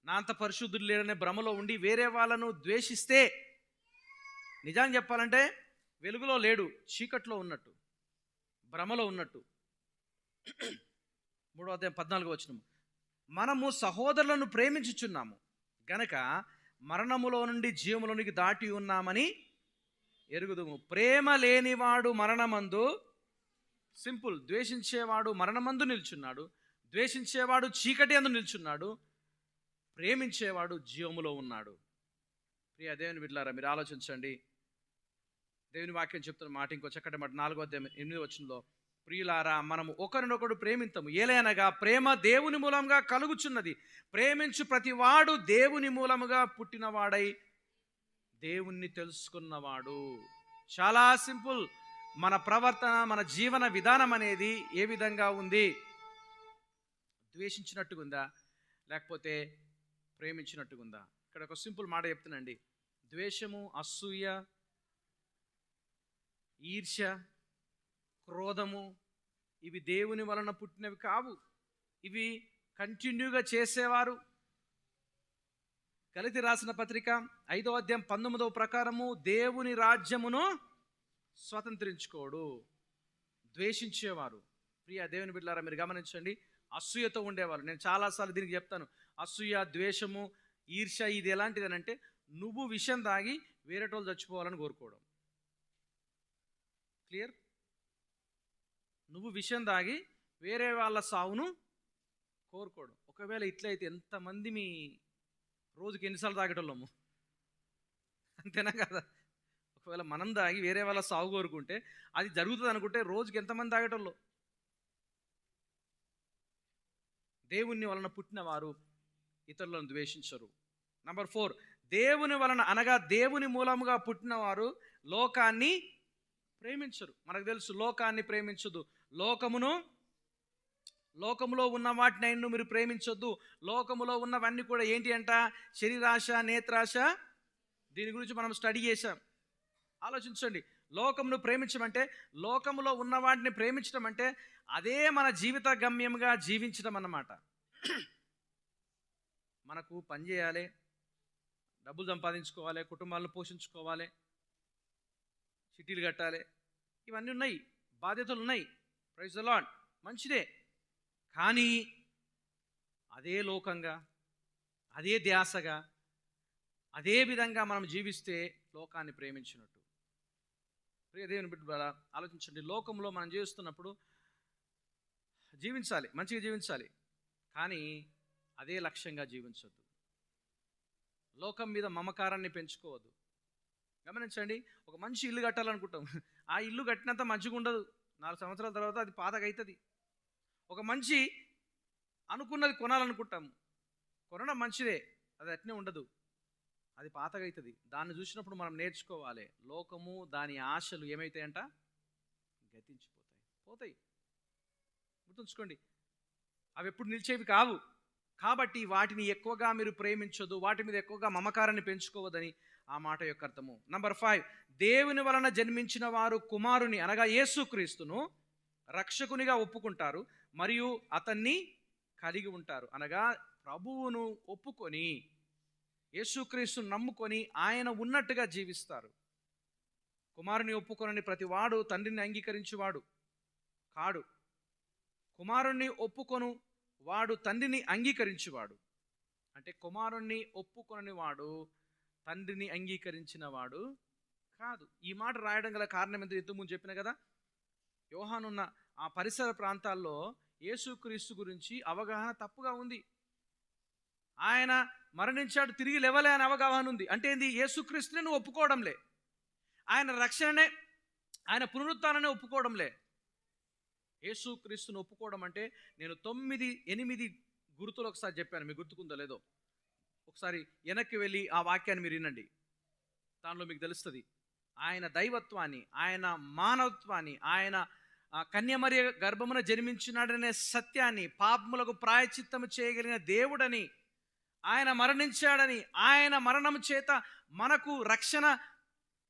Speaker 1: నా అంత పరిశుద్ధుడు లేడనే భ్రమలో ఉండి వేరే వాళ్ళను ద్వేషిస్తే, నిజాన్ని చెప్పాలంటే వెలుగులో లేడు, చీకట్లో ఉన్నట్టు, భ్రమలో ఉన్నట్టు. 3వ అధ్యాయం 14వ వచనం, మనము సహోదరులను ప్రేమించుచున్నాము గనక మరణములో నుండి జీవములోనికి దాటి ఉన్నామని ఎరుగుదుము. ప్రేమ లేనివాడు మరణమందు, సింపుల్, ద్వేషించేవాడు మరణమందు నిల్చున్నాడు, ద్వేషించేవాడు చీకటి అందు నిల్చున్నాడు, ప్రేమించేవాడు జీవములో ఉన్నాడు. ప్రియ దేవుని బిడ్డలారా, మీరు ఆలోచించండి. దేవుని వాక్యం చెప్తున్న మాట ఇంకో చక్కటి మాట 4వ అధ్యాయం 8వ వచనంలో, ప్రియులారా మనము ఒకరినొకడు ప్రేమింతము, ఏలైనగా ప్రేమ దేవుని మూలంగా కలుగుచున్నది. ప్రేమించు ప్రతివాడు దేవుని మూలముగా పుట్టినవాడై దేవుణ్ణి తెలుసుకున్నవాడు. చాలా సింపుల్. మన ప్రవర్తన, మన జీవన విధానం అనేది ఏ విధంగా ఉంది? ద్వేషించినట్టుగా ఉందా లేకపోతే ప్రేమించినట్టుగా ఉందా? ఇక్కడ ఒక సింపుల్ మాట చెప్తానండి. ద్వేషము, అసూయ, ఈర్ష్య, క్రోధము ఇవి దేవుని వలన పుట్టినవి కావు. ఇవి కంటిన్యూగా చేసేవారు. గలతీ రాసిన పత్రిక 5వ అధ్యాయం 19వ ప్రకారము దేవుని రాజ్యమును స్వతంత్రించుకోడు ద్వేషించేవారు. ప్రియ దేవుని బిడ్డలారా, మీరు గమనించండి. అసూయతో ఉండేవారు. నేను చాలాసార్లు దీనికి చెప్తాను, అసూయ, ద్వేషము, ఈర్ష్య ఇది ఎలాంటిది అంటే, నువ్వు విషం తాగి వేరేటోళ్ళు చచ్చిపోవాలని కోరుకోవడం. క్లియర్? నువ్వు విషం తాగి వేరే వాళ్ళ సావును కోరుకోవడం. ఒకవేళ ఇట్లయితే ఎంతమంది మీ రోజుకి ఎన్నిసార్లు తాగేటోళ్ళము? అంతేనా కదా? ఒకవేళ మనం తాగి వేరే వాళ్ళ సాగు కోరుకుంటే అది జరుగుతుంది అనుకుంటే రోజుకి ఎంతమంది తాగేటోళ్ళు? దేవుని వలన పుట్టిన వారు ఇతరులను ద్వేషించరు. నంబర్ 4, దేవుని వలన అనగా దేవుని మూలముగా పుట్టిన వారు లోకాన్ని ప్రేమించరు. మనకు తెలుసు, లోకాన్ని ప్రేమించదు. లోకములో ఉన్న వాటిని మీరు ప్రేమించొద్దు. లోకములో ఉన్నవన్నీ కూడా ఏంటి అంట? శరీరాశ, నేత్రాశ. దీని గురించి మనం స్టడీ చేశాం. ఆలోచించండి. లోకమును ప్రేమించమంటే, లోకములో ఉన్న వాటిని ప్రేమించడం అంటే అదే మన జీవిత గమ్యంగా జీవించడం అన్నమాట. మనకు పని చేయాలి, డబ్బులు సంపాదించుకోవాలి, కుటుంబాలను పోషించుకోవాలి, చిట్టీలు కట్టాలి, ఇవన్నీ ఉన్నాయి, బాధ్యతలు ఉన్నాయి. ప్రైజ్ ది లార్డ్, మంచిదే. కానీ అదే లోకంగా, అదే ధ్యాసగా, అదే విధంగా మనం జీవిస్తే లోకాన్ని ప్రేమించినట్టు. ప్రియ దేవుని బిడ్డలారా, ఆలోచించండి. లోకంలో మనం జీవిస్తున్నప్పుడు జీవించాలి, మంచిగా జీవించాలి, కానీ అదే లక్ష్యంగా జీవించొద్దు. లోకం మీద మమకారాన్ని పెంచుకోవద్దు. గమనించండి, ఒక మంచి ఇల్లు కట్టాలనుకుంటాం, ఆ ఇల్లు కట్టినంత మంచిగా ఉండదు. 4 సంవత్సరాల తర్వాత అది పాతగా అవుతుంది. ఒక మంచి అనుకున్నది కొనాలనుకుంటాము, కొనడం మంచిదే, అది అట్నే ఉండదు, అది పాతగా అవుతుంది. దాన్ని చూసినప్పుడు మనం నేర్చుకోవాలి. లోకము దాని ఆశలు ఏమైతాయంట? పోతాయి. గుర్తుంచుకోండి, అవి ఎప్పుడు నిలిచేవి కావు. కాబట్టి వాటిని ఎక్కువగా మీరు ప్రేమించొద్దు, వాటి మీద ఎక్కువగా మమకారాన్ని పెంచుకోవద్దని ఆ మాట యొక్క అర్థము. నంబర్ 5, దేవుని వలన జన్మించిన వారు కుమారుని అనగా యేసుక్రీస్తును రక్షకునిగా ఒప్పుకుంటారు మరియు అతన్ని కలిగి ఉంటారు. అనగా ప్రభువును ఒప్పుకొని, యేసుక్రీస్తును నమ్ముకొని ఆయన ఉన్నట్టుగా జీవిస్తారు. కుమారుని ఒప్పుకొనని ప్రతి వాడు తండ్రిని అంగీకరించువాడు కాడు. కుమారుణ్ణి ఒప్పుకొను వాడు తండ్రిని అంగీకరించువాడు. అంటే కుమారుణ్ణి ఒప్పుకొనని వాడు తండ్రిని అంగీకరించిన వాడు కాదు. ఈ మాట రాయడం గల కారణం ఎందుకు ఇంతకుముందు చెప్పిన కదా, యోహానున్న ఆ పరిసర ప్రాంతాల్లో యేసుక్రీస్తు గురించి అవగాహన తప్పుగా ఉంది. ఆయన మరణించాడు, తిరిగి లేవలే అని అవగాహన ఉంది. అంటే ఏంది? యేసుక్రీస్తుని నువ్వు ఒప్పుకోవడంలే, ఆయన రక్షణనే, ఆయన పునరుత్థానాన్ని ఒప్పుకోవడంలే. యేసుక్రీస్తుని ఒప్పుకోవడం అంటే, నేను 9-8 గుర్తులు ఒకసారి చెప్పాను, మీకు గుర్తుకుందో లేదో ఒకసారి వెనక్కి వెళ్ళి ఆ వాక్యాన్ని మీరు వినండి. దానిలో మీకు తెలుస్తుంది ఆయన దైవత్వాన్ని, ఆయన మానవత్వాన్ని, ఆయన కన్యమరియ గర్భమున జన్మించినాడనే సత్యాన్ని, పాపములకు ప్రాయచిత్తము చేయగలిగిన దేవుడని, ఆయన మరణించాడని, ఆయన మరణం చేత మనకు రక్షణ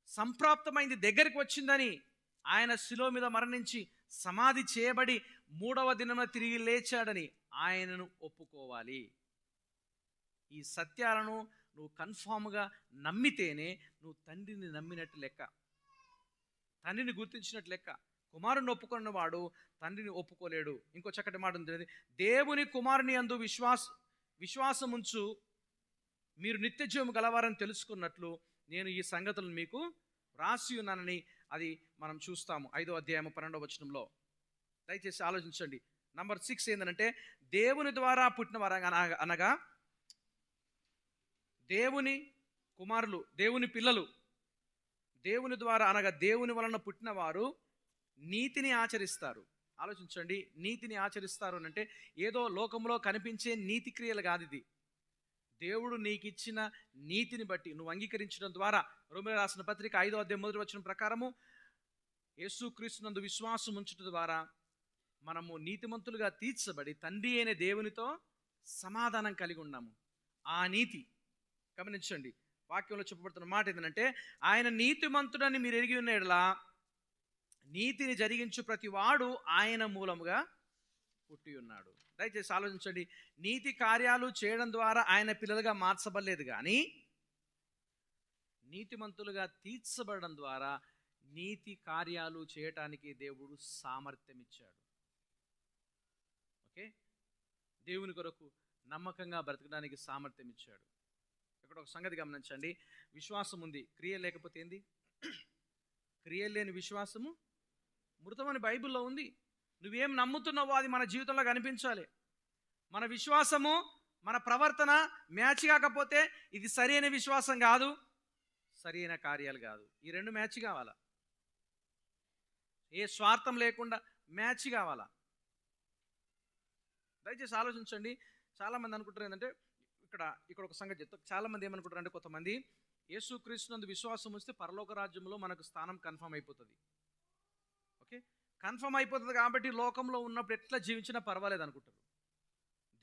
Speaker 1: సంప్రాప్తమైంది, దగ్గరికి వచ్చిందని, ఆయన శిలువ మీద మరణించి సమాధి చేయబడి 3వ దినమున తిరిగి లేచాడని ఆయనను ఒప్పుకోవాలి. ఈ సత్యాలను నువ్వు కన్ఫామ్గా నమ్మితేనే నువ్వు తండ్రిని నమ్మినట్టు లెక్క, తండ్రిని గుర్తించినట్టు లెక్క. కుమారుని ఒప్పుకున్న వాడు తండ్రిని ఒప్పుకోలేడు. ఇంకో చక్కటి మాట ఉంది, దేవుని కుమారుని యందు విశ్వాసముంచు మీరు నిత్యజీవము గలవారని తెలుసుకున్నట్లు నేను ఈ సంగతులను మీకు రాసి ఉన్నానని అది మనం చూస్తాము 5వ అధ్యాయం 12వ వచనంలో. దయచేసి ఆలోచించండి. నంబర్ 6 ఏంటంటే, దేవుని ద్వారా పుట్టిన వారు అనగా దేవుని కుమారులు, దేవుని పిల్లలు, దేవుని ద్వారా అనగా దేవుని వలన పుట్టిన వారు నీతిని ఆచరిస్తారు. ఆలోచించండి, నీతిని ఆచరిస్తారు అంటే ఏదో లోకంలో కనిపించే నీతి క్రియలు కాదు. ఇది దేవుడు నీకు ఇచ్చిన నీతిని బట్టి నువ్వు అంగీకరించడం ద్వారా, రోమీయులకు రాసిన పత్రిక 5వ అధ్యాయం 1వ వచనం ప్రకారము యేసుక్రీస్తునందు విశ్వాసం ఉంచడం ద్వారా మనము నీతిమంతులుగా తీర్చబడి తండ్రి అయిన దేవునితో సమాధానం కలిగి ఉన్నాము. ఆ నీతి గమనించండి. వాక్యంలో చెప్పబడుతున్న మాట ఏంటంటే, ఆయన నీతిమంతుడని మీరు ఎరిగి ఉన్న యెడల నీతిని జరిగించు ప్రతి వాడు ఆయన మూలముగా పుట్టి ఉన్నాడు. దయచేసి ఆలోచించండి. నీతి కార్యాలు చేయడం ద్వారా ఆయన పిల్లలుగా మార్చబడలేదు, కానీ నీతిమంతులుగా తీర్చబడడం ద్వారా నీతి కార్యాలు చేయటానికి దేవుడు సామర్థ్యం ఇచ్చాడు. ఓకే, దేవుని కొరకు నమ్మకంగా బ్రతకడానికి సామర్థ్యం ఇచ్చాడు. ఇక్కడ ఒక సంగతి గమనించండి, విశ్వాసం ఉంది, క్రియ లేకపోతే ఏంది? క్రియ లేని విశ్వాసము మృతమని బైబిల్లో ఉంది. నువ్వేం నమ్ముతున్నావో అది మన జీవితంలో కనిపించాలి. మన విశ్వాసము, మన ప్రవర్తన మ్యాచ్ కాకపోతే ఇది సరైన విశ్వాసం కాదు, సరైన కార్యాలు కాదు. ఈ రెండు మ్యాచ్ కావాలా, ఏ స్వార్థం లేకుండా మ్యాచ్ కావాలా. దయచేసి ఆలోచించండి. చాలామంది అనుకుంటారు ఏంటంటే, ఇక్కడ ఒక సంగతి చెప్తా. చాలామంది ఏమనుకుంటారు అంటే, కొంతమంది యేసుక్రీస్తునందు విశ్వాసం వస్తే పరలోక రాజ్యంలో మనకు స్థానం కన్ఫర్మ్ అయిపోతుంది. ఓకే, కన్ఫర్మ్ అయిపోతుంది కాబట్టి లోకంలో ఉన్నప్పుడు ఎట్లా జీవించినా పర్వాలేదు అనుకుంటారు.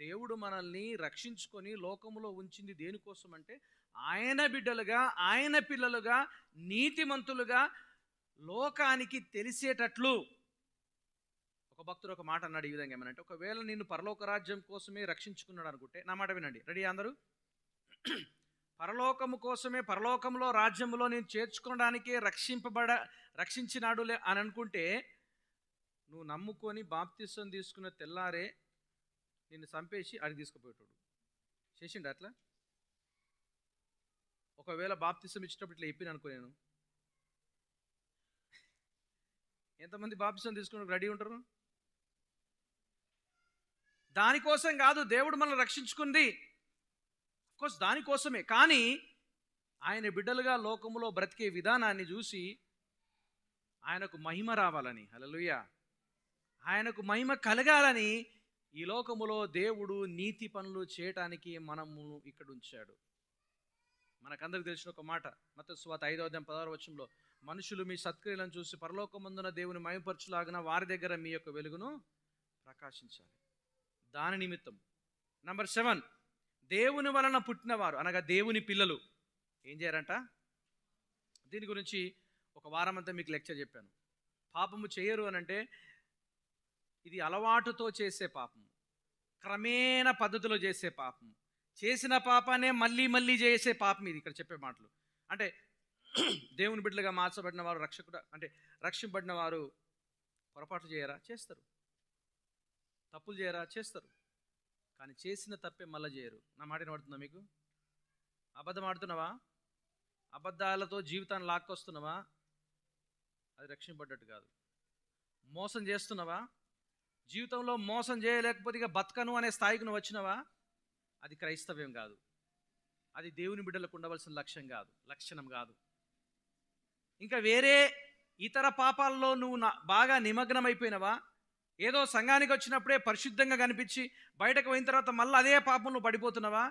Speaker 1: దేవుడు మనల్ని రక్షించుకొని లోకంలో ఉంచింది దేనికోసం అంటే, ఆయన బిడ్డలుగా, ఆయన పిల్లలుగా, నీతిమంతులుగా లోకానికి తెలిసేటట్లు. ఒక భక్తుడు ఒక మాట అన్నాడు ఈ విధంగా, ఏమనంటే, ఒకవేళ నిన్ను పరలోక రాజ్యం కోసమే రక్షించుకున్నాడు అనుకుంటే, నా మాట వినండి, రెడీ అందరూ? పరలోకము కోసమే, పరలోకంలో రాజ్యంలో నేను చేర్చుకోవడానికే రక్షించినాడులే అని అనుకుంటే, నువ్వు నమ్ముకొని బాప్తిసం తీసుకున్న తెల్లారే నిన్ను చంపేసి అడిగి తీసుకుపోయేటోడు. చేసిండు అట్లా? ఒకవేళ బాప్తిసం ఇచ్చినప్పుడు ఇట్లా చెప్పిన అనుకో, నేను ఎంతమంది బాప్తిసం తీసుకుని రెడీ ఉంటారు? దానికోసం కాదు దేవుడు మనల్ని రక్షించుకుంది, కోర్స్ దానికోసమే. కానీ ఆయన బిడ్డలుగా లోకములో బ్రతికే విధానాన్ని చూసి ఆయనకు మహిమ రావాలని, హల్లెలూయా, ఆయనకు మహిమ కలగాలని ఈ లోకములో దేవుడు నీతి పనులు చేయటానికి మనము ఇక్కడ ఉంచాడు. మనకందరికి తెలిసిన ఒక మాట, మత్తయి సువార్త 5:16 మనుషులు మీ సత్క్రియలను చూసి పరలోకమందున దేవుని మహిమపరచులాగున వారి దగ్గర మీ యొక్క వెలుగును ప్రకాశించాలి. దాని నిమిత్తం. నంబర్ 7, దేవుని వలన పుట్టినవారు అనగా దేవుని పిల్లలు ఏం చేయారంట? దీని గురించి ఒక వారం అంతా మీకు లెక్చర్ చెప్పాను. పాపము చేయరు అనంటే ఇది అలవాటుతో చేసే పాపం, క్రమేణ పద్ధతిలో చేసే పాపం, చేసిన పాపానే మళ్ళీ మళ్ళీ చేసే పాపం. ఇది ఇక్కడ చెప్పే మాటలు అంటే, దేవుని బిడ్డలుగా మార్చబడిన వారు, రక్షింపబడిన వారు పొరపాట్లు చేయరా? చేస్తారు. తప్పులు చేయరా? చేస్తారు. కానీ చేసిన తప్పే మళ్ళీ చేయరు. నా మాట వినబడుతుందా మీకు? అబద్ధం ఆడుతున్నావా? అబద్ధాలతో జీవితాన్ని లాక్కొస్తున్నావా? అది రక్షింపబడ్డట్టు కాదు. మోసం చేస్తున్నావా? జీవితంలో మోసం చేయలేకపోతే ఇక బతకను అనే స్థాయికి నువ్వు వచ్చినావా? అది క్రైస్తవ్యం కాదు. అది దేవుని బిడ్డలకు ఉండవలసిన లక్షణం కాదు. ఇంకా వేరే ఇతర పాపాల్లో నువ్వు బాగా నిమగ్నం అయిపోయినవా? ఏదో సంఘానికి వచ్చినప్పుడే పరిశుద్ధంగా కనిపించి బయటకు పోయిన తర్వాత మళ్ళీ అదే పాపంలో పడిపోతున్నావా?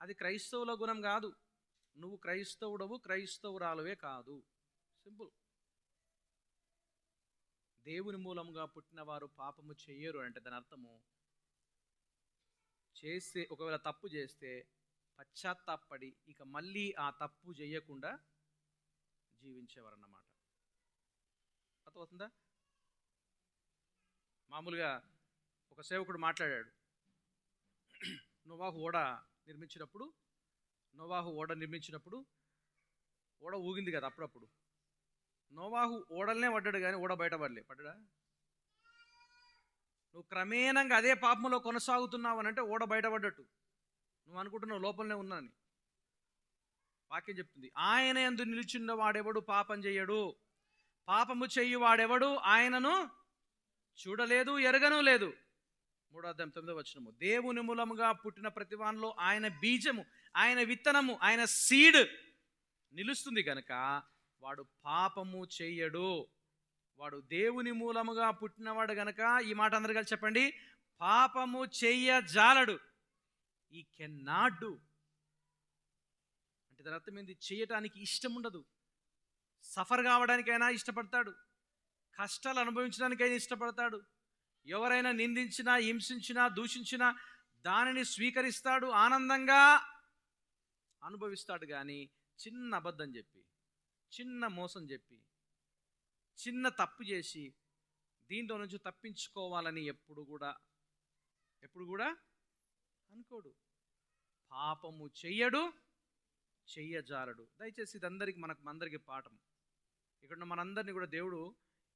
Speaker 1: అది క్రైస్తవుల గుణం కాదు. నువ్వు క్రైస్తవుడవు, క్రైస్తవురాలువే కాదు. సింపుల్. దేవుని మూలంగా పుట్టినవారు పాపము చెయ్యరు అంటే దాని అర్థము, ఒకవేళ తప్పు చేస్తే పశ్చాత్తాపడి ఇక మళ్ళీ ఆ తప్పు చేయకుండా జీవించేవారు అన్నమాట. అర్థమవుతుందా? మామూలుగా ఒక సేవకుడు మాట్లాడాడు. నోవాహు ఓడ నిర్మించినప్పుడు ఓడ ఊగింది కదా అప్పుడప్పుడు. నోవాహు ఓడలనే పడ్డాడు కానీ ఓడ బయట పడ్డా? నువ్వు క్రమేణంగా అదే పాపంలో కొనసాగుతున్నావు అని అంటే ఓడ బయటపడ్డట్టు. నువ్వు అనుకుంటున్నావు లోపలనే ఉన్నాని. వాక్యం చెప్తుంది, ఆయన యందు నిలిచిన వాడెవడు పాపం చెయ్యడు, పాపము చెయ్యి వాడెవడు ఆయనను చూడలేదు, ఎరగను లేదు. 3:9 దేవుని మూలముగా పుట్టిన ప్రతివానిలో ఆయన బీజము, ఆయన విత్తనము, ఆయన సీడ్ నిలుస్తుంది కనుక వాడు పాపము చెయ్యడు. వాడు దేవుని మూలముగా పుట్టినవాడు గనక, ఈ మాట అందరు కలిసి చెప్పండి, పాపము చెయ్యజాలడు. ఈ కెన్ నాట్ డూ అంటే దాని అర్థం ఏంది? చేయటానికి ఇష్టం ఉండదు. సఫర్ కావడానికైనా ఇష్టపడతాడు, కష్టాలు అనుభవించడానికైనా ఇష్టపడతాడు. ఎవరైనా నిందించినా, హింసించినా, దూషించినా దానిని స్వీకరిస్తాడు, ఆనందంగా అనుభవిస్తాడు. కానీ చిన్న అబద్ధం చెప్పి, చిన్న మోసం చెప్పి, చిన్న తప్పు చేసి దీంట్లో నుంచి తప్పించుకోవాలని ఎప్పుడు కూడా అనుకోడు. పాపము చెయ్యడు, చెయ్యజాలడు. దయచేసి ఇదందరికీ మనందరికీ పాఠం. ఇక్కడ మనందరినీ కూడా దేవుడు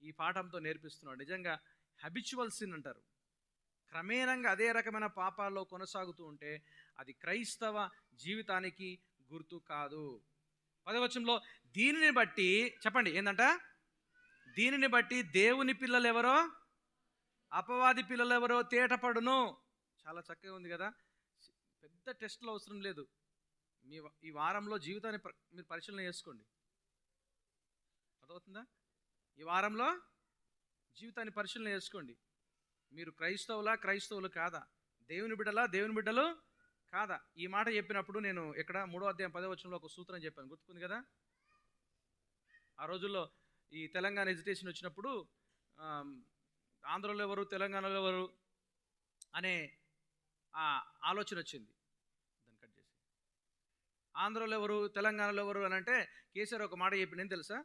Speaker 1: ఈ పాఠంతో నేర్పిస్తున్నాడు. నిజంగా హ్యాబిచువల్ సిన్ అంటారు. క్రమేణంగా అదే రకమైన పాపాల్లో కొనసాగుతూ ఉంటే అది క్రైస్తవ జీవితానికి గుర్తు కాదు. 10వ వచనంలో దీనిని బట్టి చెప్పండి ఏందంట? దీనిని బట్టి దేవుని పిల్లలు ఎవరో, అపవాది పిల్లలు ఎవరో తేటపడును. చాలా చక్కగా ఉంది కదా. పెద్ద టెస్ట్లు అవసరం లేదు. ఈ వారంలో జీవితాన్ని మీరు పరిశీలన చేసుకోండి. అర్థమవుతుందా? ఈ వారంలో జీవితాన్ని పరిశీలన చేసుకోండి. మీరు క్రైస్తవులు కాదా? దేవుని బిడ్డలు కాదా? ఈ మాట చెప్పినప్పుడు నేను ఇక్కడ 3వ అధ్యాయం 10వ వచనంలో ఒక సూత్రం చెప్పాను, గుర్తుకుంది కదా? ఆ రోజుల్లో ఈ తెలంగాణ ఎజిటేషన్ వచ్చినప్పుడు ఆంధ్రలో ఎవరు, తెలంగాణలో ఎవరు అనే ఆలోచన వచ్చింది. దాన్ని కట్ చేసి, ఆంధ్రలో ఎవరు, తెలంగాణలో ఎవరు అని అంటే కేసీఆర్ ఒక మాట చెప్పింది, ఏం తెలుసా?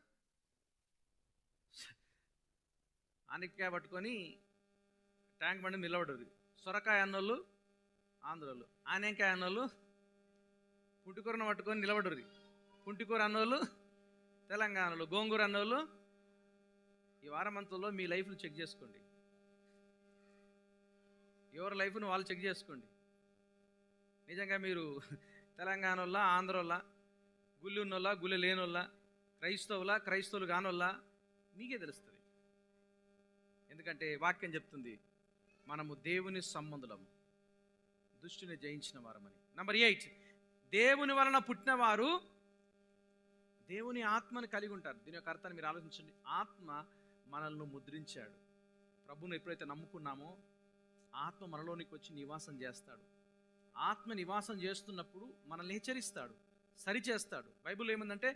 Speaker 1: ఆనికాయ పట్టుకొని ట్యాంక్ బండి నిలబడరు, సొరకాయ అన్నోళ్ళు ఆంధ్రోళ్ళు, ఆనెంకాయ అన్నోళ్ళు పుంటికూరను పట్టుకొని నిలబడరు, పుంటికూర అన్నోళ్ళు తెలంగాణలో, గోంగూర అన్నోళ్ళు. ఈ వారమంతంలో మీ లైఫ్ను చెక్ చేసుకోండి, ఎవరి లైఫ్ను వాళ్ళు చెక్ చేసుకోండి. నిజంగా మీరు తెలంగాణలో, ఆంధ్రోళ్ళ, గుళ్ళు ఉన్నోళ్ళ, గుళ్ళు లేనోళ్ళ, క్రైస్తవులు కానోళ్ళ మీకే తెలుస్తుంది. ఎందుకంటే వాక్యం చెప్తుంది, మనము దేవుని సంబంధులము, దుష్టుని జయించిన వారమని. నంబర్ 8, దేవుని వలన పుట్టినవారు దేవుని ఆత్మను కలిగి ఉంటారు. దీని యొక్క అర్థాన్ని మీరు ఆలోచించండి. ఆత్మ మనల్ని ముద్రించాడు. ప్రభువును ఎప్పుడైతే నమ్ముకున్నామో ఆత్మ మనలోనికి వచ్చి నివాసం చేస్తాడు. ఆత్మ నివాసం చేస్తున్నప్పుడు మనల్ని హెచ్చరిస్తాడు, సరిచేస్తాడు. బైబిల్ ఏముందంటే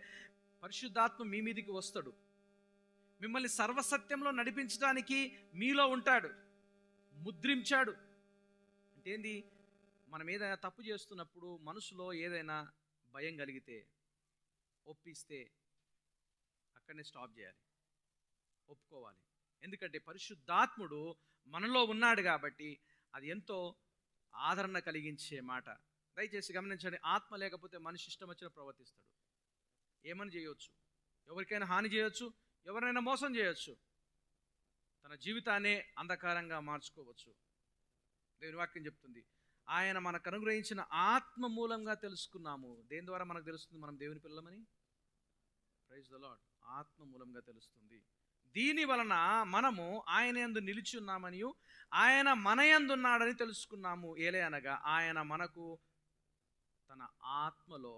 Speaker 1: పరిశుద్ధాత్మ మీ మీదికి వస్తాడు, మిమ్మల్ని సర్వసత్యంలో నడిపించడానికి మీలో ఉంటాడు, ముద్రించాడు. అంటే ఏంది? మనం ఏదైనా తప్పు చేస్తున్నప్పుడు మనసులో ఏదైనా భయం కలిగితే, ఒప్పిస్తే అక్కడనే స్టాప్ చేయాలి, ఒప్పుకోవాలి. ఎందుకంటే పరిశుద్ధాత్ముడు మనలో ఉన్నాడు కాబట్టి అది ఎంతో ఆదరణ కలిగించే మాట. దయచేసి గమనించండి, ఆత్మ లేకపోతే మనిషి ఇష్టం వచ్చిన ప్రవర్తిస్తాడు. ఏమని చేయవచ్చు, ఎవరికైనా హాని చేయొచ్చు, ఎవరైనా మోసం చేయొచ్చు, తన జీవితాన్నే అంధకారంగా మార్చుకోవచ్చు. దేవుని వాక్యం చెప్తుంది, ఆయన మనకు అనుగ్రహించిన ఆత్మ మూలంగా తెలుసుకున్నాము. దేని ద్వారా మనకు తెలుస్తుంది మనం దేవుని పిల్లమని? Praise the lord. ఆత్మ మూలంగా తెలుస్తుంది. దీని వలన మనము ఆయన యందు నిలిచి ఉన్నామని, ఆయన మన యందు ఉన్నాడని తెలుసుకున్నాము. ఏలే అనగా ఆయన మనకు తన ఆత్మలో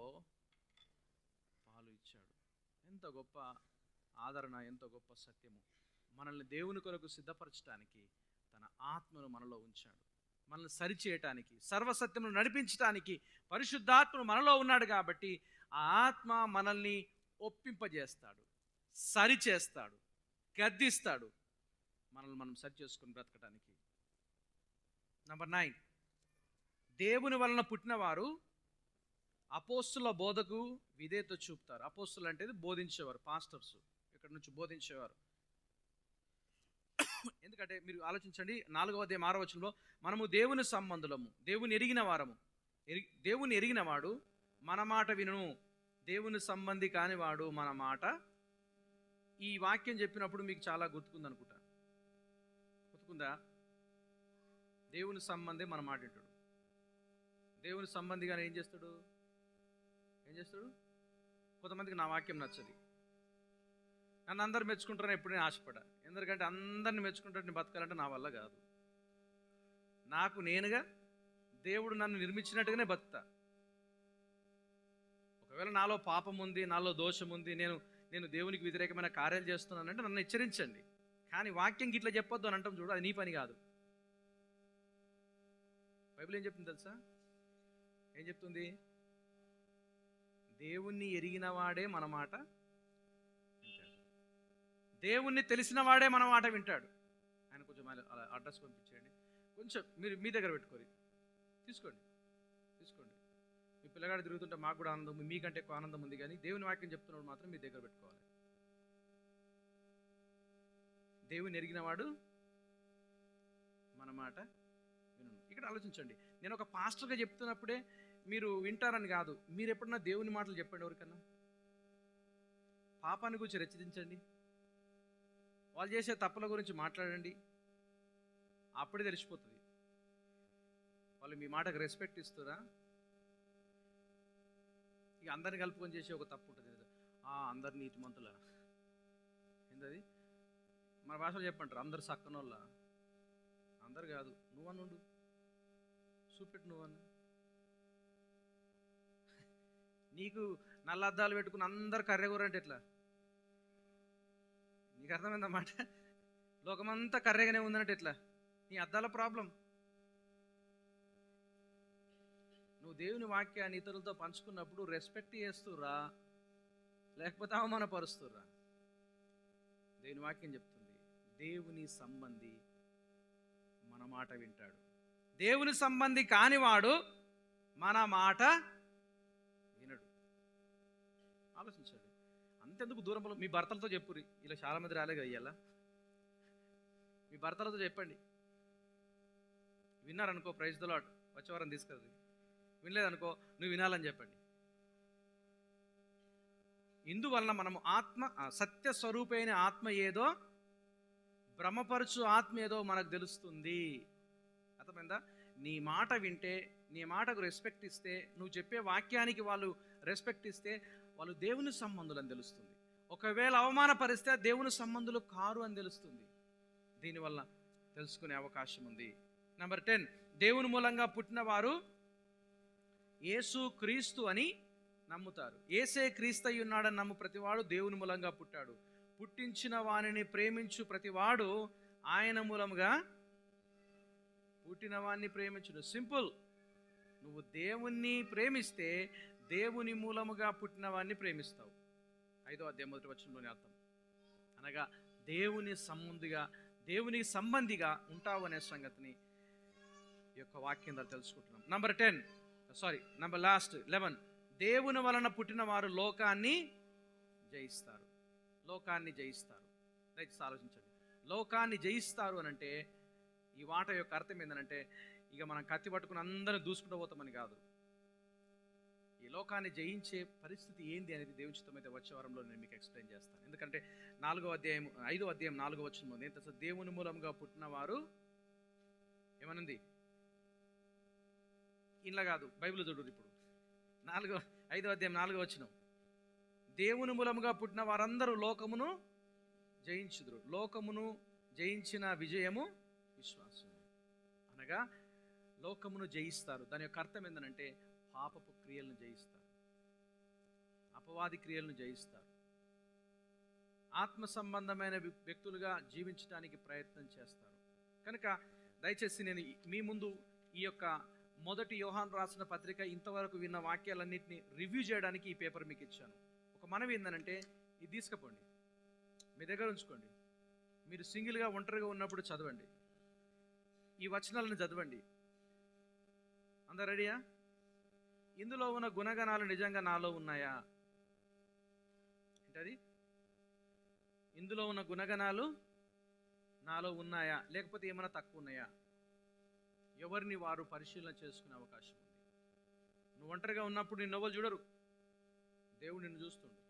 Speaker 1: పాలు ఇచ్చాడు. ఎంత గొప్ప ఆదరణ, ఎంత గొప్ప సత్యము! మనల్ని దేవుని కొరకు సిద్ధపరచడానికి తన ఆత్మను మనలో ఉంచాడు. మనల్ని సరిచేయటానికి, సర్వసత్యమును నడిపించటానికి పరిశుద్ధాత్మను మనలో ఉన్నాడు కాబట్టి ఆ ఆత్మ మనల్ని ఒప్పింపజేస్తాడు, సరిచేస్తాడు, గద్దిస్తాడు, మనల్ని మనం సరి చేసుకుని బ్రతకటానికి. నంబర్ 9, దేవుని వలన పుట్టినవారు అపోస్తుల బోధకు విధేయత చూపుతారు. అపోస్తులు అంటే బోధించేవారు, పాస్టర్స్ ఇక్కడ నుంచి బోధించేవారు. ఎందుకంటే మీరు ఆలోచించండి, 4వ అధ్యాయం 6వ వచనంలో మనము దేవుని సంబంధులము, దేవుని ఎరిగిన వారము. దేవుని ఎరిగినవాడు మన మాట వినును, దేవుని సంబంధి కానివాడు మన మాట. ఈ వాక్యం చెప్పినప్పుడు మీకు చాలా గుర్తుకుందనుకుంటా. గుర్తుకుందా? దేవుని సంబంధి మన మాట వింటాడు. దేవుని సంబంధిగానే ఏం చేస్తాడు? కొంతమందికి నా వాక్యం నచ్చది, నన్ను అందరు మెచ్చుకుంటారని ఎప్పుడు నేను ఆశపడా. ఎందుకంటే అందరిని మెచ్చుకుంటారు, నేను బతకాలంటే నా వల్ల కాదు. నాకు నేనుగా దేవుడు నన్ను నిర్మించినట్టుగానే బతుకుతా. ఒకవేళ నాలో పాపం ఉంది, నాలో దోషం ఉంది, నేను దేవునికి వ్యతిరేకమైన కార్యాలు చేస్తున్నానంటే నన్ను హెచ్చరించండి. కానీ వాక్యం గిట్లా చెప్పొద్దు అని అంటాం చూడు, అది నీ పని కాదు. బైబిల్ ఏం చెప్తుంది తెలుసా? ఏం చెప్తుంది? దేవుణ్ణి ఎరిగిన వాడే మన మాట వింటాడు, దేవుణ్ణి తెలిసిన వాడే మన మాట వింటాడు. ఆయన కొంచెం అలా అడ్రస్ పంపించేయండి, కొంచెం మీరు మీ దగ్గర పెట్టుకోండి, తీసుకోండి. మీ పిల్లగాడు తిరుగుతుంటే మాకు కూడా ఆనందం, మీకంటే ఎక్కువ ఆనందం ఉంది. కానీ దేవుని వాక్యం చెప్తున్నప్పుడు మాత్రం మీ దగ్గర పెట్టుకోవాలి. దేవుని ఎరిగినవాడు మన మాట విను. ఇక్కడ ఆలోచించండి, నేను ఒక పాస్టర్గా చెప్తున్నప్పుడే మీరు వింటారని కాదు. మీరు ఎప్పుడన్నా దేవుని మాటలు చెప్పండి ఎవరికన్నా. పాపాన్ని గురించి హెచ్చరించండి, వాళ్ళు చేసే తప్పుల గురించి మాట్లాడండి, అప్పుడే తెలిసిపోతుంది వాళ్ళు మీ మాటకు రెస్పెక్ట్ ఇస్తారా. ఇక అందరిని కలుపుకొని చేసే ఒక తప్పు ఉంటుంది కదా, అందరు నీతిమంతుల, ఏంటది మన భాషలో చెప్పంటారు, అందరు సక్కనోళ్ళ. అందరు కాదు, నువ్వనుండు, చూపెట్టు నువ్వన్న. నీకు నల్ల అద్దాలు పెట్టుకుని అందరు కర్రెగూరంటే ఎట్లా? నీకు అర్థమైందన్నమాట? లోకమంతా కర్రెగానే ఉందన్నట్టు ఎట్లా? నీ అద్దాల ప్రాబ్లం. నువ్వు దేవుని వాక్యాన్ని ఇతరులతో పంచుకున్నప్పుడు రెస్పెక్ట్ చేస్తురా, లేకపోతే అవమానపరుస్తురా? దేవుని వాక్యం చెప్తుంది, దేవుని సంబంధి మన మాట వింటాడు. దేవుని సంబంధి కానివాడు మన మాట వినడు. ఆలోచించండి. అంతెందుకు దూరంలో మీ భర్తలతో చెప్పురి. ఇలా చాలా మంది రాలే కదా ఇయ్యాల. మీ భర్తలతో చెప్పండి. విన్నారనుకో, ప్రైజ్ ద లార్డ్, వచ్చేవారం తీసుకెళ్ళి. వినలేదనుకో, నువ్వు వినాలని చెప్పండి. ఇందువలన మనము సత్య స్వరూపైన ఆత్మ ఏదో, భ్రమపరచు ఆత్మ ఏదో మనకు తెలుస్తుంది. అర్థమైందా? నీ మాట వింటే, నీ మాటకు రెస్పెక్ట్ ఇస్తే, నువ్వు చెప్పే వాక్యానికి వాళ్ళు రెస్పెక్ట్ ఇస్తే వాళ్ళు దేవుని సంబంధులు అని తెలుస్తుంది. ఒకవేళ అవమానపరిస్తే దేవుని సంబంధులు కారు అని తెలుస్తుంది. దీనివల్ల తెలుసుకునే అవకాశం ఉంది. నెంబర్ 10, దేవుని మూలంగా పుట్టిన వారు యేసు క్రీస్తు అని నమ్ముతారు. యేసే క్రీస్తు అయి ఉన్నాడని నమ్ము ప్రతివాడు దేవుని మూలంగా పుట్టాడు. పుట్టించిన వానిని ప్రేమించు ప్రతివాడు ఆయన మూలముగా పుట్టిన వాణ్ణి ప్రేమించును. సింపుల్. నువ్వు దేవుణ్ణి ప్రేమిస్తే దేవుని మూలముగా పుట్టిన వాణ్ణి ప్రేమిస్తావు. 5వ అధ్యాయం 1వ వచనంలోని అర్థం. అనగా దేవుని సంబంధిగా ఉంటావు అనే సంగతిని ఈ యొక్క వాక్యం ద్వారా తెలుసుకుంటున్నాం. నెంబర్ 11, దేవుని వలన పుట్టిన వారు లోకాన్ని జయిస్తారు. లోకాన్ని జయిస్తారు. దయచేసి ఆలోచించండి. లోకాన్ని జయిస్తారు అని అంటే ఈ మాట యొక్క అర్థం ఏంటంటే, ఇక మనం కత్తి పట్టుకుని అందరిని దూసుకుంటూ పోతామని కాదు. ఈ లోకాన్ని జయించే పరిస్థితి ఏంది అనేది దేవుని చిత్తం అయితే వచ్చే వారంలో నేను మీకు ఎక్స్ప్లెయిన్ చేస్తాను. ఎందుకంటే 5వ అధ్యాయం 4వ వచనం ఉంది. దేవుని మూలంగా పుట్టిన వారు ఏమనుంది? ఇలా కాదు, బైబిల్ చూడు. ఇప్పుడు 5వ అధ్యాయం 4వ వచనం, దేవుని మూలముగా పుట్టిన వారందరూ లోకమును జయించుదురు. లోకమును జయించిన విజయము విశ్వాసం. అనగా లోకమును జయిస్తారు. దాని యొక్క అర్థం ఏంటంటే పాపపు క్రియలను జయిస్తారు, అపవాది క్రియలను జయిస్తారు, ఆత్మ సంబంధమైన వ్యక్తులుగా జీవించడానికి ప్రయత్నం చేస్తారు. కనుక దయచేసి నేను మీ ముందు ఈ యొక్క మొదటి యోహాను రాసిన పత్రిక ఇంతవరకు విన్న వాక్యాలన్నింటినీ రివ్యూ చేయడానికి ఈ పేపర్ మీకు ఇచ్చాను. ఒక మనవి ఏంటంటే, ఇది తీసుకుపోండి, మీ దగ్గర ఉంచుకోండి. మీరు సింగిల్గా ఒంటరిగా ఉన్నప్పుడు చదవండి. ఈ వచనాలను చదవండి. అందరు రెడీయా? ఇందులో ఉన్న గుణగణాలు నిజంగా నాలో ఉన్నాయా? ఏంటది? ఇందులో ఉన్న గుణగణాలు నాలో ఉన్నాయా, లేకపోతే ఏమైనా తక్కువ ఉన్నాయా? ఎవరిని వారు పరిశీలన చేసుకునే అవకాశం ఉంది. నువ్వు ఒంటరిగా ఉన్నప్పుడు నిన్ను ఎవరు చూడరు, దేవుడు నిన్ను చూస్తుండు.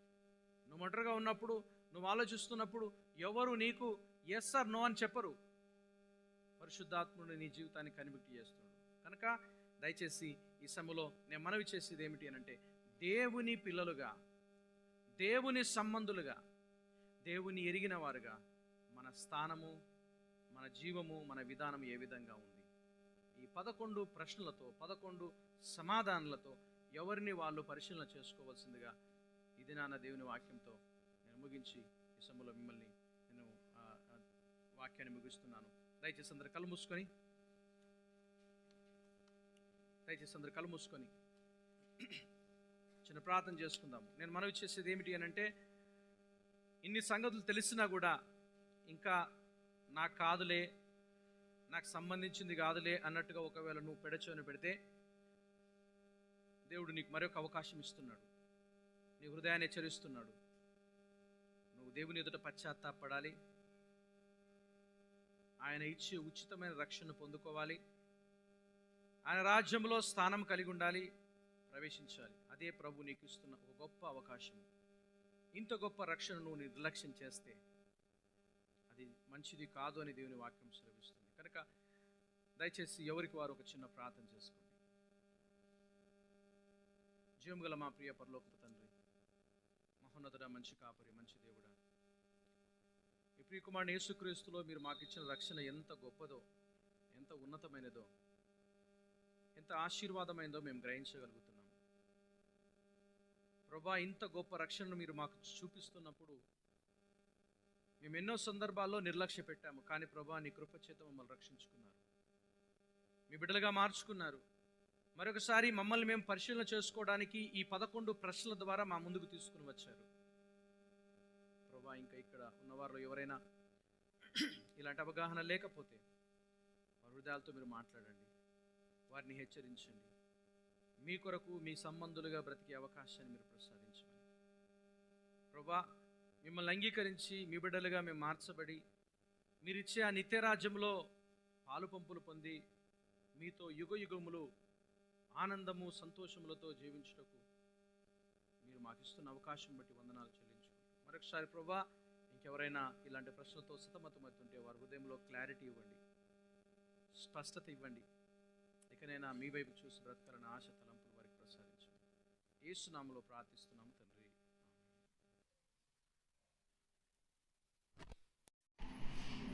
Speaker 1: నువ్వు ఒంటరిగా ఉన్నప్పుడు, నువ్వు ఆలోచిస్తున్నప్పుడు ఎవరు నీకు ఎస్ ఆర్ నో అని చెప్పరు. పరిశుద్ధాత్ముడు నీ జీవితాన్ని కనిపెట్టి చేస్తున్నాడు. కనుక దయచేసి ఈ సమయంలో నేను మనవి చేసేది ఏమిటి అనంటే, దేవుని పిల్లలుగా, దేవుని సంబంధులుగా, దేవుని ఎరిగిన వారుగా మన స్థానము, మన జీవము, మన విధానం ఏ విధంగా ఉంది? ఈ 11 ప్రశ్నలతో, 11 సమాధానాలతో ఎవరిని వాళ్ళు పరిశీలన చేసుకోవాల్సిందిగా ఇది నాన్న దేవుని వాక్యంతో నేను ముగించి ఈ సమయంలో మిమ్మల్ని నేను వాక్యాన్ని ముగిస్తున్నాను. దయచేసి అందరు కళ్ళు మూసుకొని చిన్న ప్రార్థన చేసుకుందాము. నేను మనవి చేసేది ఏమిటి అనంటే, ఇన్ని సంగతులు తెలిసినా కూడా ఇంకా నాకు కాదులే, నాకు సంబంధించింది కాదులే అన్నట్టుగా ఒకవేళ నువ్వు పెడచోని పెడితే, దేవుడు నీకు మరొక అవకాశం ఇస్తున్నాడు. నీ హృదయాన్ని హెచ్చరిస్తున్నాడు. నువ్వు దేవుని ఎదుట పశ్చాత్తాపడాలి, ఆయన ఇచ్చే ఉచితమైన రక్షణ పొందుకోవాలి, ఆయన రాజ్యంలో స్థానం కలిగి ఉండాలి, ప్రవేశించాలి. అదే ప్రభు నీకు ఇస్తున్న ఒక గొప్ప అవకాశం. ఇంత గొప్ప రక్షణ నువ్వు నిర్లక్ష్యం చేస్తే అది మంచిది కాదు అని దేవుని వాక్యం సెలవిస్తుంది. కనుక దయచేసి ఎవరికి వారు ఒక చిన్న ప్రార్థన చేసుకోండి. జీవం గల మా ప్రియ పరలోకపు తండ్రి, మహోన్నతుడా, మంచి కాపరి, మంచి దేవుడా, మీ ప్రియ కుమారుని యేసుక్రీస్తులో మీరు మాకు ఇచ్చిన రక్షణ ఎంత గొప్పదో, ఎంత ఉన్నతమైనదో, ఎంత ఆశీర్వాదమైందో మేము గ్రహించగలుగుతున్నాం. ప్రభా, ఇంత గొప్ప రక్షణను మీరు మాకు చూపిస్తున్నప్పుడు మేము ఎన్నో సందర్భాల్లో నిర్లక్ష్య పెట్టాము, కానీ ప్రభా నీ కృప చేత మమ్మల్ని రక్షించుకున్నారు, మీ బిడ్డలుగా మార్చుకున్నారు. మరొకసారి మమ్మల్ని మేము పరిశీలన చేసుకోవడానికి ఈ 11 ప్రశ్నల ద్వారా మా ముందుకు తీసుకుని వచ్చారు. ప్రభా ఇంకా ఇక్కడ ఉన్నవారిలో ఎవరైనా ఇలాంటి అవగాహన లేకపోతే వారి హృదయాలతో మీరు మాట్లాడండి, వారిని హెచ్చరించండి, మీ కొరకు మీ సంబంధులుగా బ్రతికే అవకాశాన్ని మీరు ప్రసాదించండి. ప్రభా మిమ్మల్ని అంగీకరించి మీ బిడ్డలుగా మేము మార్చబడి మీరిచ్చే ఆ నిత్యరాజ్యంలో పాలు పంపులు పొంది మీతో యుగ యుగములు ఆనందము సంతోషములతో జీవించుటకు మీరు మాకు ఇస్తున్న అవకాశం బట్టి వందనాలు చెల్లించుకుంటాం. మరొకసారి ప్రభా ఇంకెవరైనా ఇలాంటి ప్రశ్నలతో సతమతమవుతుంటే వారి హృదయంలో క్లారిటీ ఇవ్వండి, స్పష్టత ఇవ్వండి. ఇకనైనా మీ వైపు చూసి బ్రతకాలని ఆశ తలంపులు వారికి ప్రసాదించండి. యేసు నామములో ప్రార్థిస్తున్నాము.